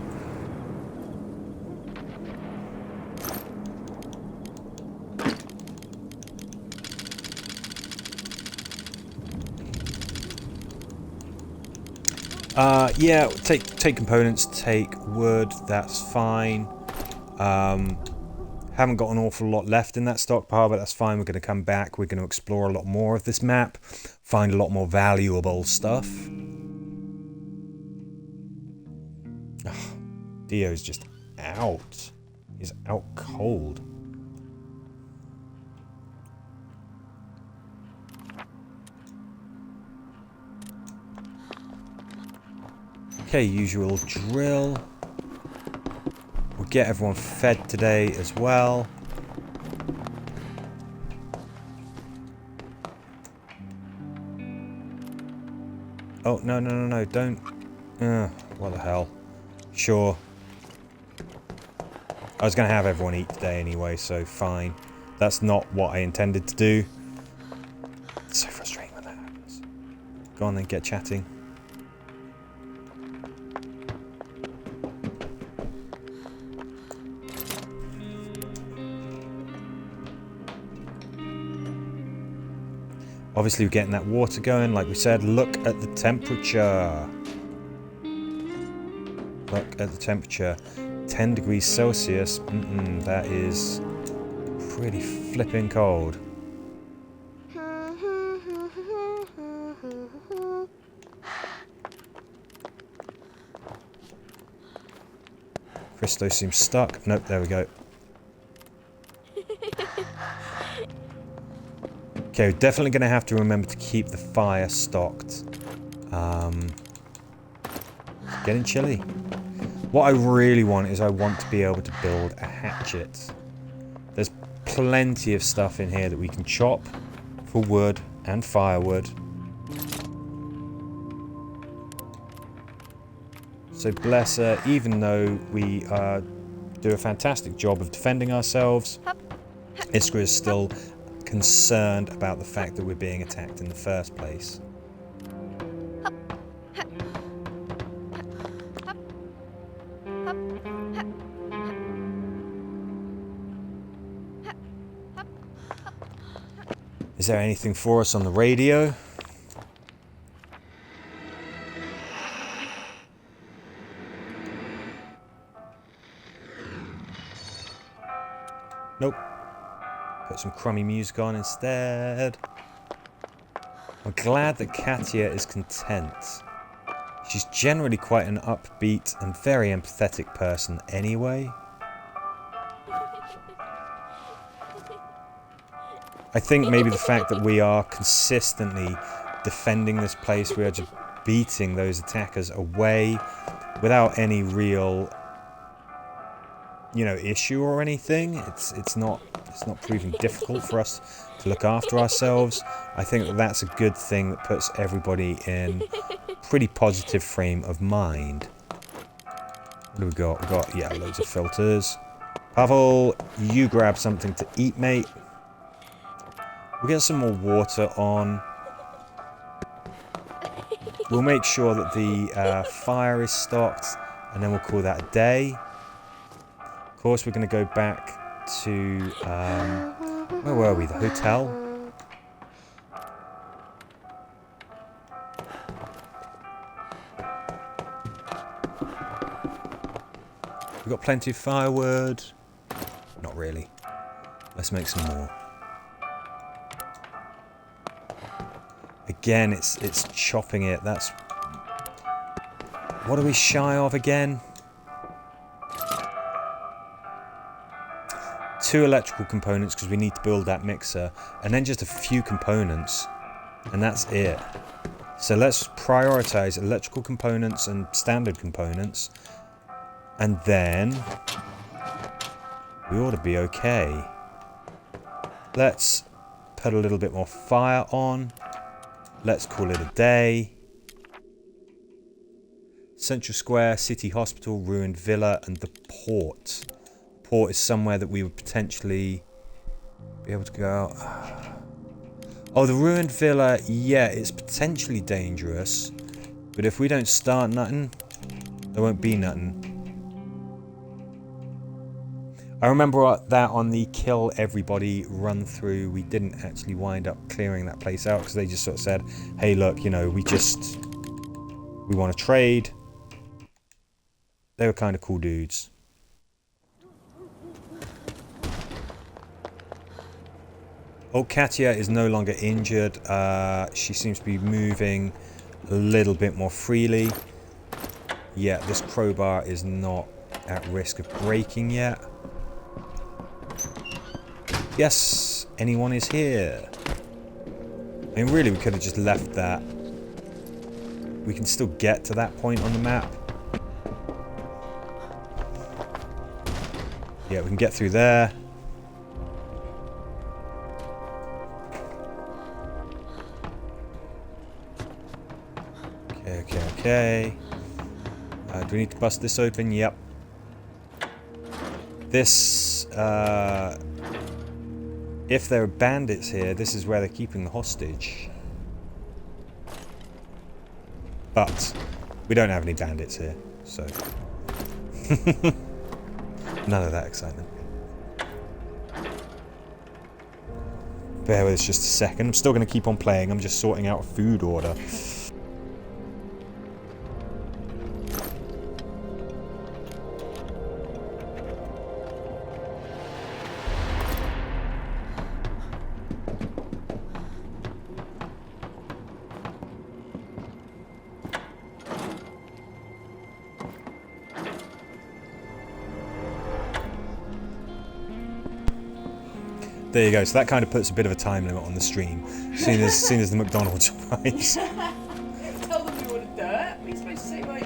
Yeah, take components, take wood, that's fine. Haven't got an awful lot left in that stockpile, but that's fine. We're going to come back. We're going to explore a lot more of this map, find a lot more valuable stuff. Oh, Dio's just out. He's out cold. Okay, usual drill. We'll get everyone fed today as well. Oh, no, don't. What the hell. Sure. I was going to have everyone eat today anyway, so fine. That's not what I intended to do. It's so frustrating when that happens. Go on then, get chatting. Obviously we're getting that water going, like we said. Look at the temperature. Look at the temperature. 10 degrees Celsius. That is pretty flipping cold. Christo seems stuck. Nope, there we go. Okay, we're definitely going to have to remember to keep the fire stocked. Getting chilly. What I really want is I want to be able to build a hatchet. There's plenty of stuff in here that we can chop for wood and firewood. So bless her, even though we do a fantastic job of defending ourselves, Iskra is still concerned about the fact that we're being attacked in the first place. Is there anything for us on the radio? Nope. Put some crummy music on instead. I'm glad that Katia is content. She's generally quite an upbeat and very empathetic person anyway. I think maybe the fact that we are consistently defending this place, we are just beating those attackers away without any real, issue or anything. It's not proving difficult for us to look after ourselves. I think that that's a good thing that puts everybody in a pretty positive frame of mind. What do we got? We've got, yeah, loads of filters. Pavel, you grab something to eat, mate. We'll get some more water on. We'll make sure that the fire is stocked, and then we'll call that a day. Of course, we're going to go back to, where were we? The hotel? We've got plenty of firewood. Not really. Let's make some more. Again, it's chopping it. That's... What are we shy of again? 2 electrical components because we need to build that mixer, and then just a few components, and that's it. So let's prioritize electrical components and standard components, and then we ought to be okay. Let's put a little bit more fire on. Let's call it a day. Central Square, City Hospital, Ruined Villa, and the port. Port is somewhere that we would potentially be able to go. Oh, the Ruined Villa, yeah, it's potentially dangerous. But if we don't start nothing, There won't be nothing. I remember that on the kill everybody run through, we didn't actually wind up clearing that place out because they just sort of said, hey look, you know, we want to trade. They were kind of cool dudes. Old Katya is no longer injured. She seems to be moving a little bit more freely. Yeah, this crowbar is not at risk of breaking yet. Yes, anyone is here. I mean, really, we could have just left that. We can still get to that point on the map. Yeah, we can get through there. Okay. Do we need to bust this open? Yep. This, if there are bandits here, this is where they're keeping the hostage. But we don't have any bandits here, so none of that excitement. Bear with us just a second. I'm still going to keep on playing. I'm just sorting out a food order. There you go. So that kind of puts a bit of a time limit on the stream, soon as the McDonald's arrives. Tell them you want dirt. We're supposed to say like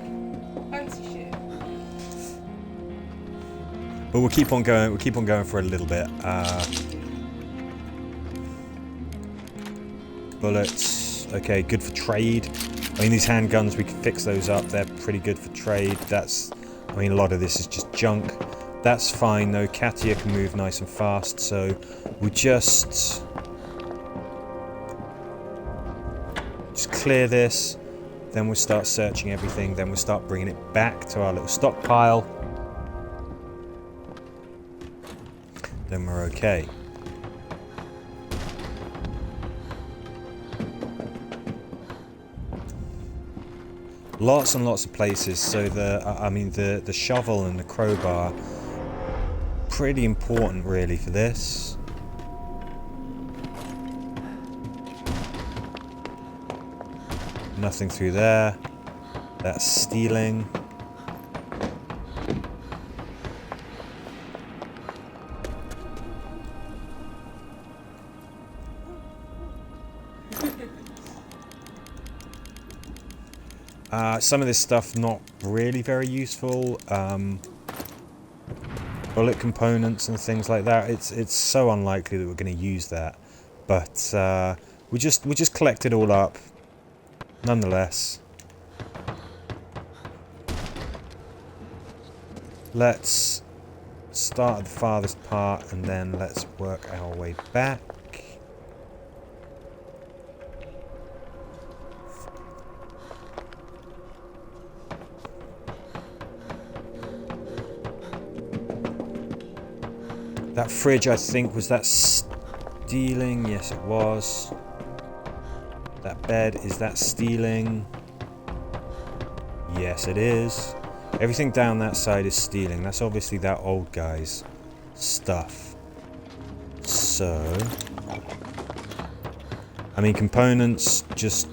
fancy shit. But we'll keep on going. We'll keep on going for a little bit. Bullets. Okay, good for trade. I mean, these handguns, we can fix those up. They're pretty good for trade. I mean, a lot of this is just junk. That's fine though. Katya can move nice and fast, so we just clear this, then we'll start searching everything, then we'll start bringing it back to our little stockpile. Then we're okay. Lots and lots of places, so the shovel and the crowbar, pretty important really for this. Nothing through there. That's stealing. Some of this stuff not really very useful. Bullet components and things like that. It's so unlikely that we're going to use that, but we just collect it all up, nonetheless. Let's start at the farthest part and then let's work our way back. That fridge, I think, was that stealing? Yes, it was. That bed, is that stealing? Yes, it is. Everything down that side is stealing. That's obviously that old guy's stuff. So, I mean, components, just,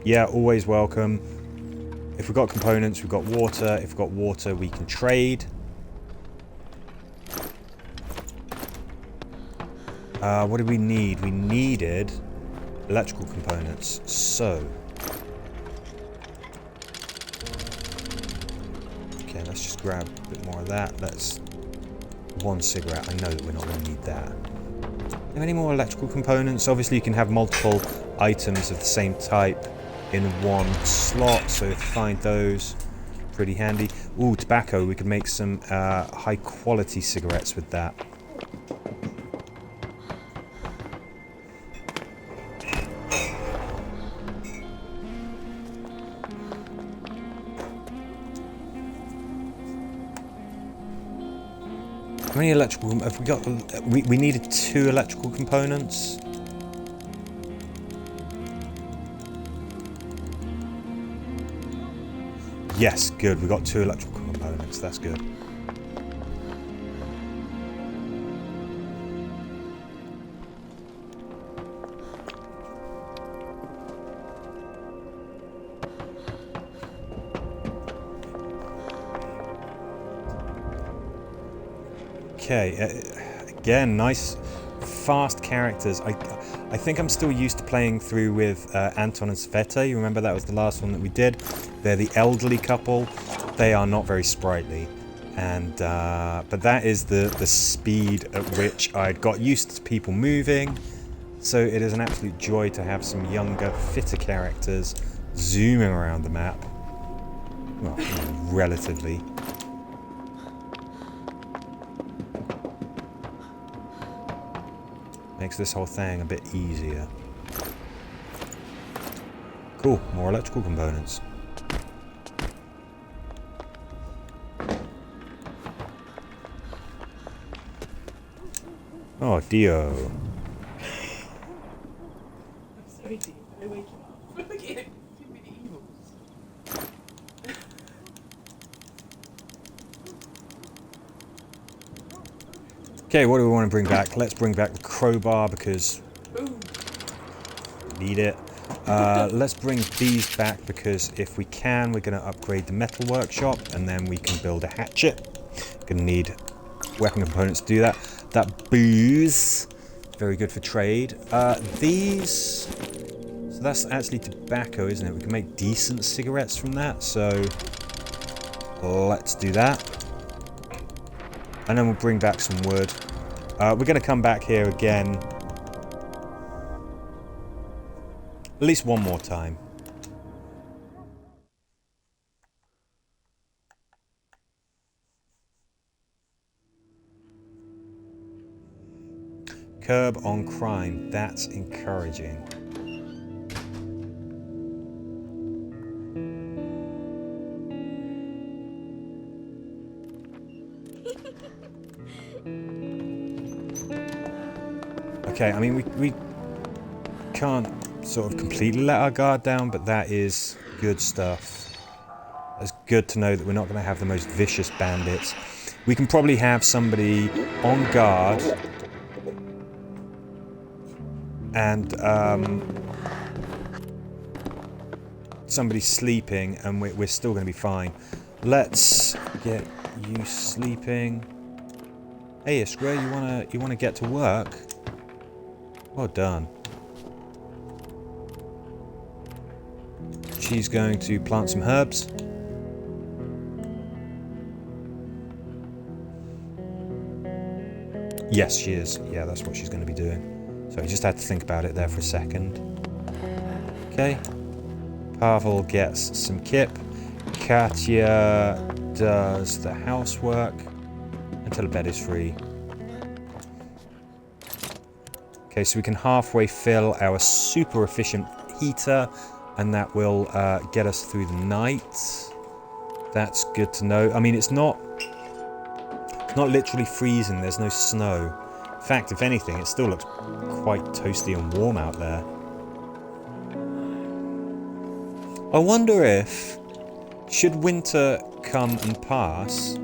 yeah, always welcome. If we've got components, we've got water. If we've got water, we can trade. What did we need? We needed electrical components. So, okay, let's just grab a bit more of that. Let's one cigarette. I know that we're not going to need that. Are there any more electrical components? Obviously, you can have multiple items of the same type in one slot. So, if you find those, pretty handy. Ooh, tobacco. We could make some high-quality cigarettes with that. How many electrical... Have we got... We needed 2 electrical components. Yes, good. We got 2 electrical components. That's good. Okay, again, nice, fast characters. I think I'm still used to playing through with Anton and Sveta. You remember that was the last one that we did? They're the elderly couple. They are not very sprightly, and but that is the speed at which I'd got used to people moving. So it is an absolute joy to have some younger, fitter characters zooming around the map. Well, relatively. Makes this whole thing a bit easier. Cool, more electrical components. Oh, Dio. I'm sorry, Dean. I wake you up. Look at him. Give me the evils. Okay, what do we want to bring back? Let's bring back the crowbar because Ooh. we need it. Let's bring these back because if we can, we're going to upgrade the metal workshop and then we can build a hatchet. Going to need weapon components to do that. That booze, very good for trade. These, so that's actually tobacco, isn't it? We can make decent cigarettes from that, so let's do that. And then we'll bring back some wood. We're going to come back here again at least one more time. Curb on crime. That's encouraging. Okay, I mean, we can't sort of completely let our guard down, but that is good stuff. It's good to know that we're not going to have the most vicious bandits. We can probably have somebody on guard and somebody sleeping, and we're still going to be fine. Let's get you sleeping. Hey, Iskra, you wanna get to work? Well done. She's going to plant some herbs. Yes, she is. Yeah, that's what she's going to be doing. So I just had to think about it there for a second. Okay. Pavel gets some kip. Katya does the housework until a bed is free. Okay, so we can halfway fill our super efficient heater, and that will get us through the night. That's good to know. I mean, it's not literally freezing. There's no snow. In fact, if anything, it still looks quite toasty and warm out there. I wonder if, should winter come and pass,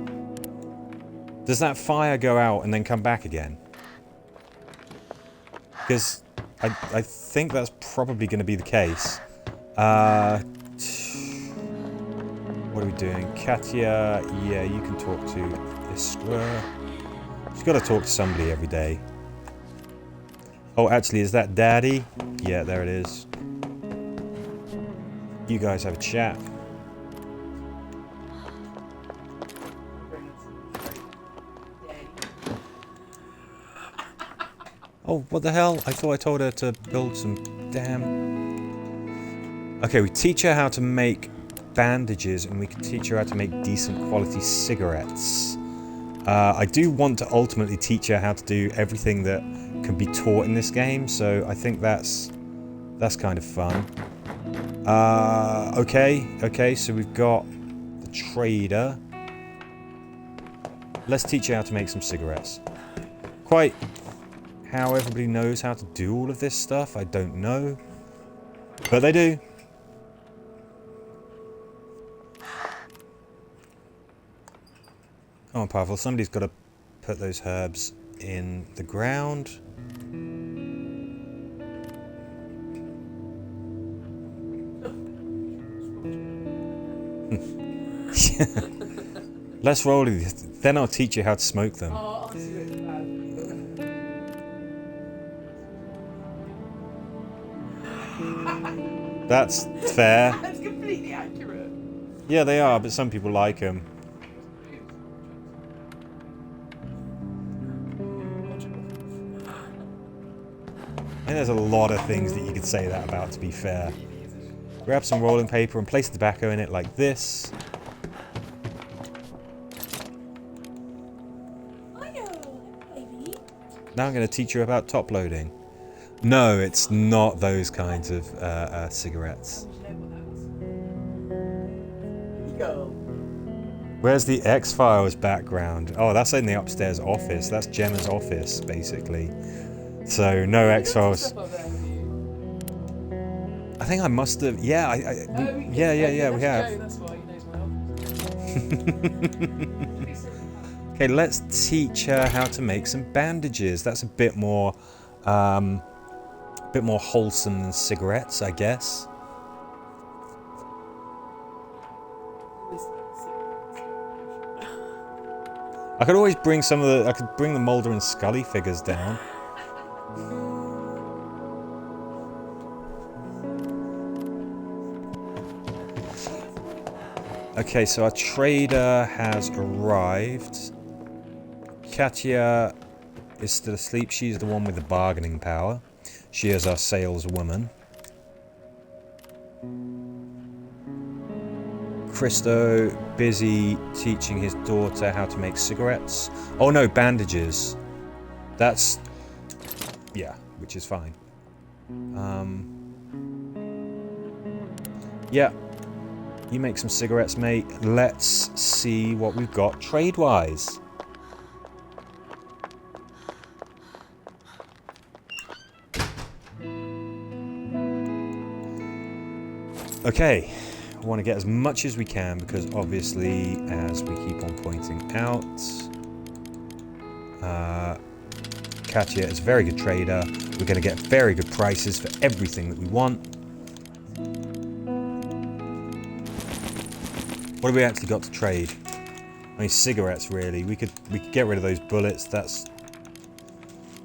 does that fire go out and then come back again? Because I think that's probably going to be the case. What are we doing? Katya, yeah, you can talk to Iskra. She's got to talk to somebody every day. Oh, actually, is that Daddy? Yeah, there it is. You guys have a chat. Oh, what the hell? I thought I told her to build some damn... Okay, we teach her how to make bandages, and we can teach her how to make decent quality cigarettes. I do want to ultimately teach her how to do everything that can be taught in this game, so I think that's kind of fun. Okay, so we've got the trader. Let's teach you how to make some cigarettes. Quite how everybody knows how to do all of this stuff, I don't know. But they do. Come on, Pavel, somebody's got to put those herbs in the ground. Let's roll these. Then I'll teach you how to smoke them. Oh, I see what it's about. That's fair. That's completely accurate. Yeah, they are, but some people like them. And there's a lot of things that you could say that about, to be fair. Grab some rolling paper and place the tobacco in it like this. Now I'm going to teach you about top loading. No, it's not those kinds of cigarettes. Where's the X-Files background? Oh, that's in the upstairs office. That's Gemma's office, basically. So, no X-Files. I think I must have... Yeah, yeah, we have. That's why he knows my office. Okay, let's teach her how to make some bandages. That's a bit more wholesome than cigarettes, I guess. I could always bring some of the... I could bring the Mulder and Scully figures down. Okay, so our trader has arrived. Katya is still asleep. She's the one with the bargaining power. She is our saleswoman. Christo busy teaching his daughter how to make cigarettes. Oh no, bandages. That's... yeah, which is fine. Yeah. You make some cigarettes, mate. Let's see what we've got trade-wise. Okay, I want to get as much as we can because obviously, as we keep on pointing out, Katya is a very good trader. We're going to get very good prices for everything that we want. What have we actually got to trade? I mean, cigarettes, really. We could get rid of those bullets. I'm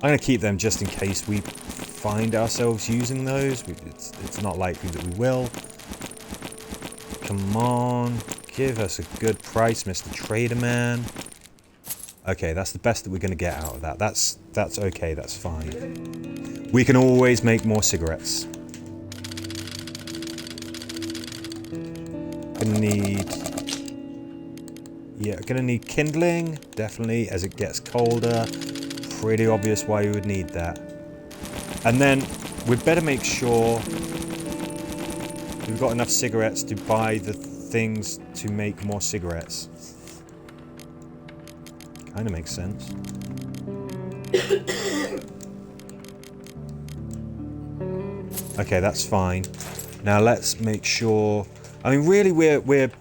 going to keep them just in case we find ourselves using those. It's not likely that we will. Come on, give us a good price, Mr. Trader Man. Okay, that's the best that we're going to get out of that. That's okay. That's fine. We can always make more cigarettes. Gonna need kindling, definitely, as it gets colder. Pretty obvious why you would need that. And then we'd better make sure we've got enough cigarettes to buy the things to make more cigarettes. Kind of makes sense. Okay, that's fine. Now let's make sure... I mean, really, we're...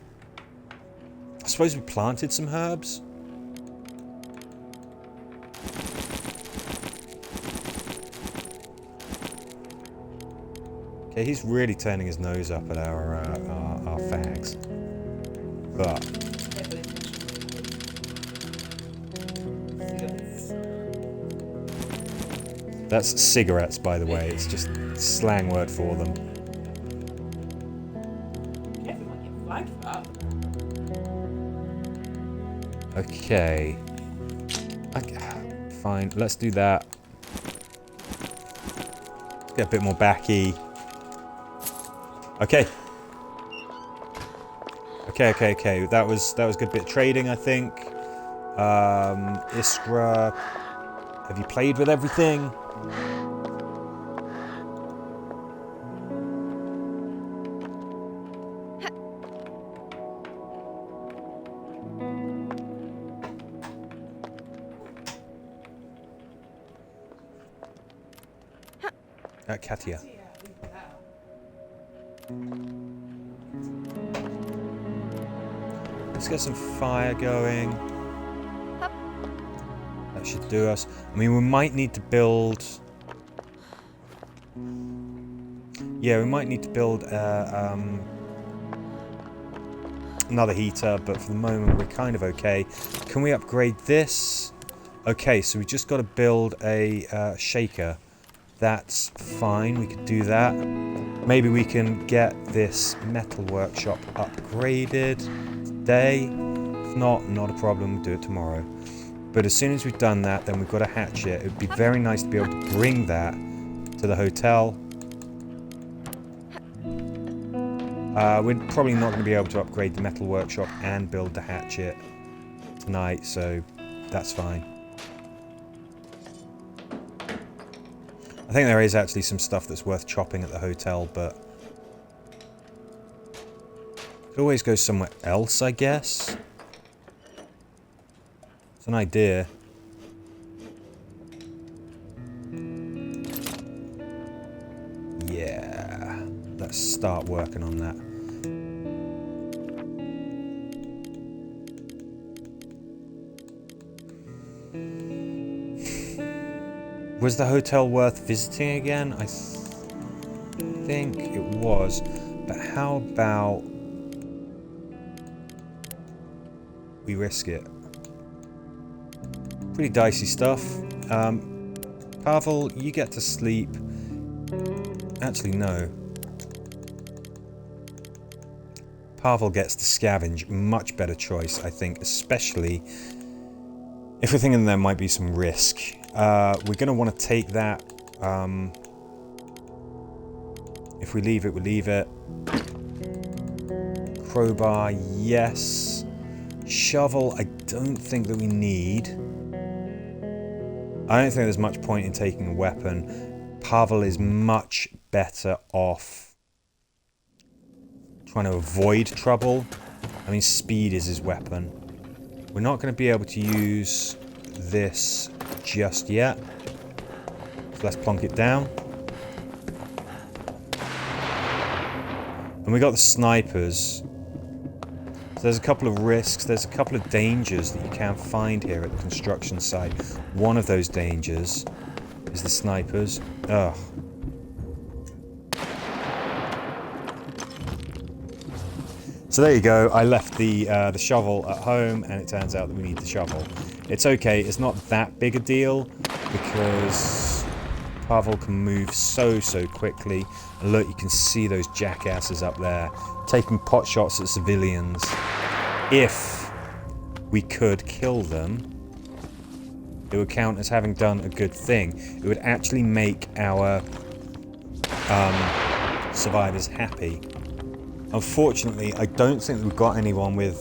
I suppose we planted some herbs. Okay, he's really turning his nose up at our fags. But... that's cigarettes, by the way. It's just a slang word for them. Okay. Fine, let's do that. Get a bit more backy. Okay. Okay. That was a good bit of trading, I think. Iskra, have you played with everything? Katia. Let's get some fire going. That should do us. I mean, we might need to build... Yeah, we might need to build another heater, but for the moment we're kind of okay. Can we upgrade this? Okay, so we just got to build a shaker. That's fine, we could do that. Maybe we can get this metal workshop upgraded today. If not, not a problem, we'll do it tomorrow. But as soon as we've done that, then we've got a hatchet. It would be very nice to be able to bring that to the hotel. We're probably not going to be able to upgrade the metal workshop and build the hatchet tonight, so that's fine. I think there is actually some stuff that's worth chopping at the hotel, but could always go somewhere else, I guess. It's an idea. Yeah, let's start working on that. Was the hotel worth visiting again? I think it was. But how about we risk it? Pretty dicey stuff. Pavel, you get to sleep. Actually, no. Pavel gets to scavenge. Much better choice, I think, especially if we're thinking there might be some risk. We're going to want to take that. If we leave it, we leave it. Crowbar, yes. Shovel, I don't think that we need. I don't think there's much point in taking a weapon. Pavel is much better off trying to avoid trouble. I mean, speed is his weapon. We're not going to be able to use this just yet. So let's plonk it down. And we got the snipers. So there's a couple of risks, there's a couple of dangers that you can find here at the construction site. One of those dangers is the snipers. Ugh. So there you go, I left the shovel at home and it turns out that we need the shovel. It's okay, it's not that big a deal because Pavel can move so quickly. And look, you can see those jackasses up there taking pot shots at civilians. If we could kill them, it would count as having done a good thing. It would actually make our survivors happy. Unfortunately, I don't think that we've got anyone with,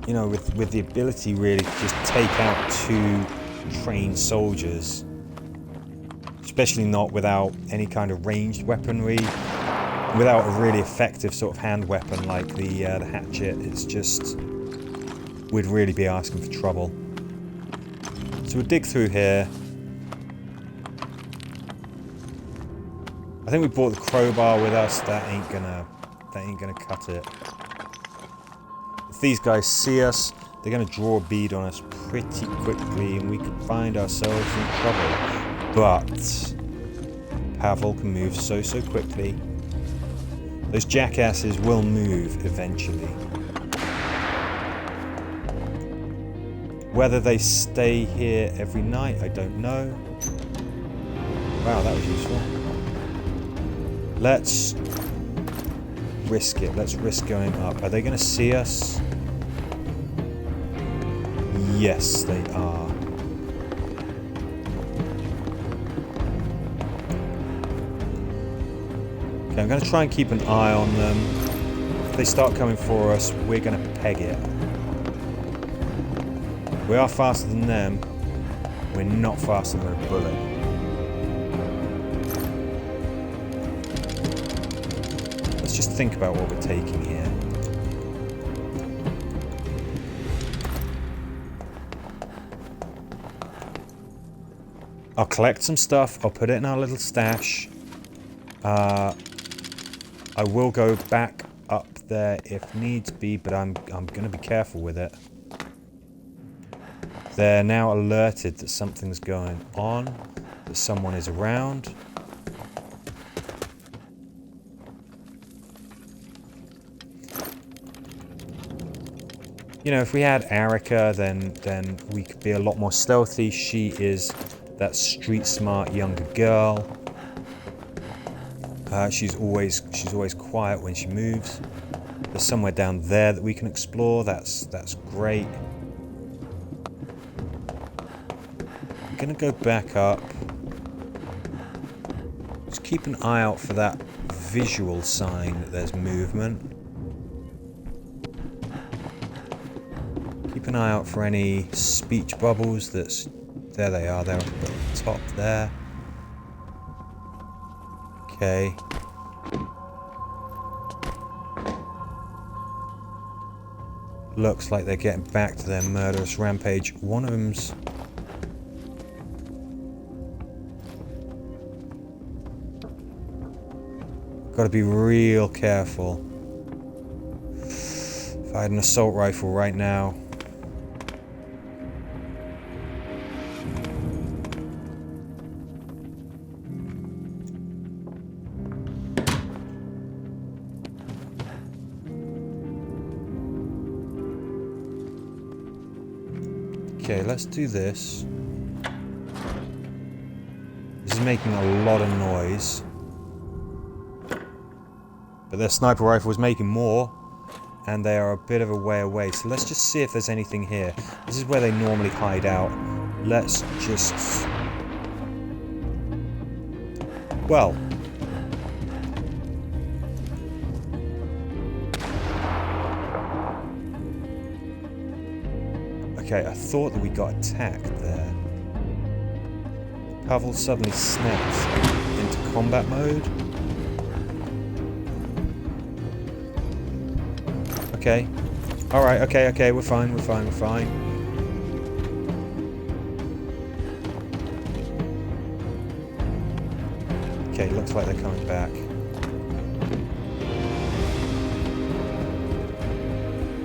you know, with the ability really to just take out 2 trained soldiers. Especially not without any kind of ranged weaponry, without a really effective sort of hand weapon like the hatchet. It's just, we'd really be asking for trouble. So we'll dig through here. I think we brought the crowbar with us. That ain't gonna cut it. If these guys see us, they're gonna draw a bead on us pretty quickly, and we could find ourselves in trouble. But Pavel can move so quickly. Those jackasses will move eventually. Whether they stay here every night, I don't know. Wow, that was useful. Let's risk it. Let's risk going up. Are they going to see us? Yes, they are. Okay, I'm going to try and keep an eye on them. If they start coming for us, we're going to peg it. We are faster than them. We're not faster than a bullet. Let's just think about what we're taking here. I'll collect some stuff. I'll put it in our little stash. I will go back up there if needs be, but I'm going to be careful with it. They're now alerted that something's going on, that someone is around. You know, if we had Erica, then we could be a lot more stealthy. She is that street smart younger girl. She's always quiet when she moves. There's somewhere down there that we can explore. That's great. I'm gonna go back up. Just keep an eye out for that visual sign that there's movement. Keep an eye out for any speech bubbles. There they are. They're up at the top there. Okay. Looks like they're getting back to their murderous rampage. One of them's... Gotta be real careful. If I had an assault rifle right now... Okay, let's do this. This is making a lot of noise. But their sniper rifle is making more. And they are a bit of a way away. So let's just see if there's anything here. This is where they normally hide out. Let's just... Well... Okay, I thought that we got attacked there. Pavel suddenly snapped into combat mode. Okay. Alright, okay, we're fine. Okay, looks like they're coming back.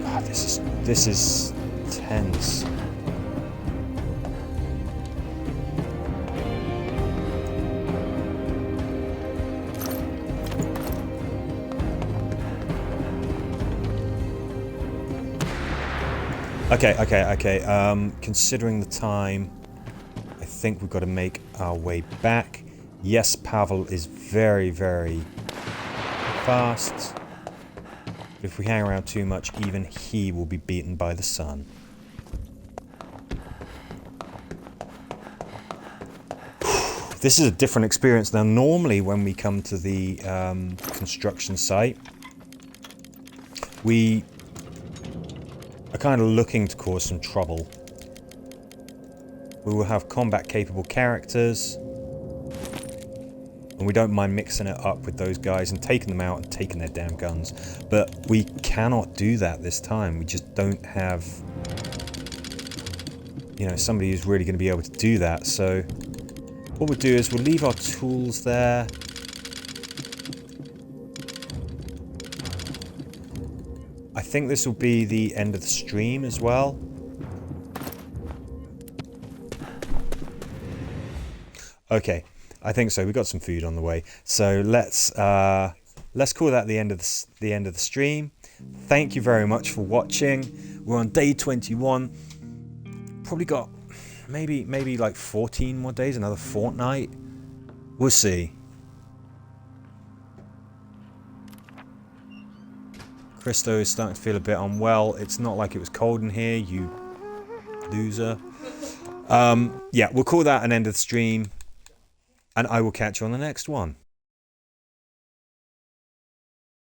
God, this is tense. Okay. Considering the time, I think we've got to make our way back. Yes, Pavel is very, very fast. If we hang around too much, even he will be beaten by the sun. This is a different experience. Now, normally when we come to the construction site, we are kind of looking to cause some trouble. We will have combat-capable characters, and we don't mind mixing it up with those guys and taking them out and taking their damn guns. But we cannot do that this time. We just don't have, you know, somebody who's really going to be able to do that. So what we'll do is we'll leave our tools there. I think this will be the end of the stream as well. Okay, I think so. We got some food on the way, so let's call that the end of the stream. Thank you very much for watching. We're on day 21. Probably got maybe like 14 more days, another fortnight. We'll see. Christo is starting to feel a bit unwell. It's not like it was cold in here, you loser. Yeah, we'll call that an end of the stream, and I will catch you on the next one.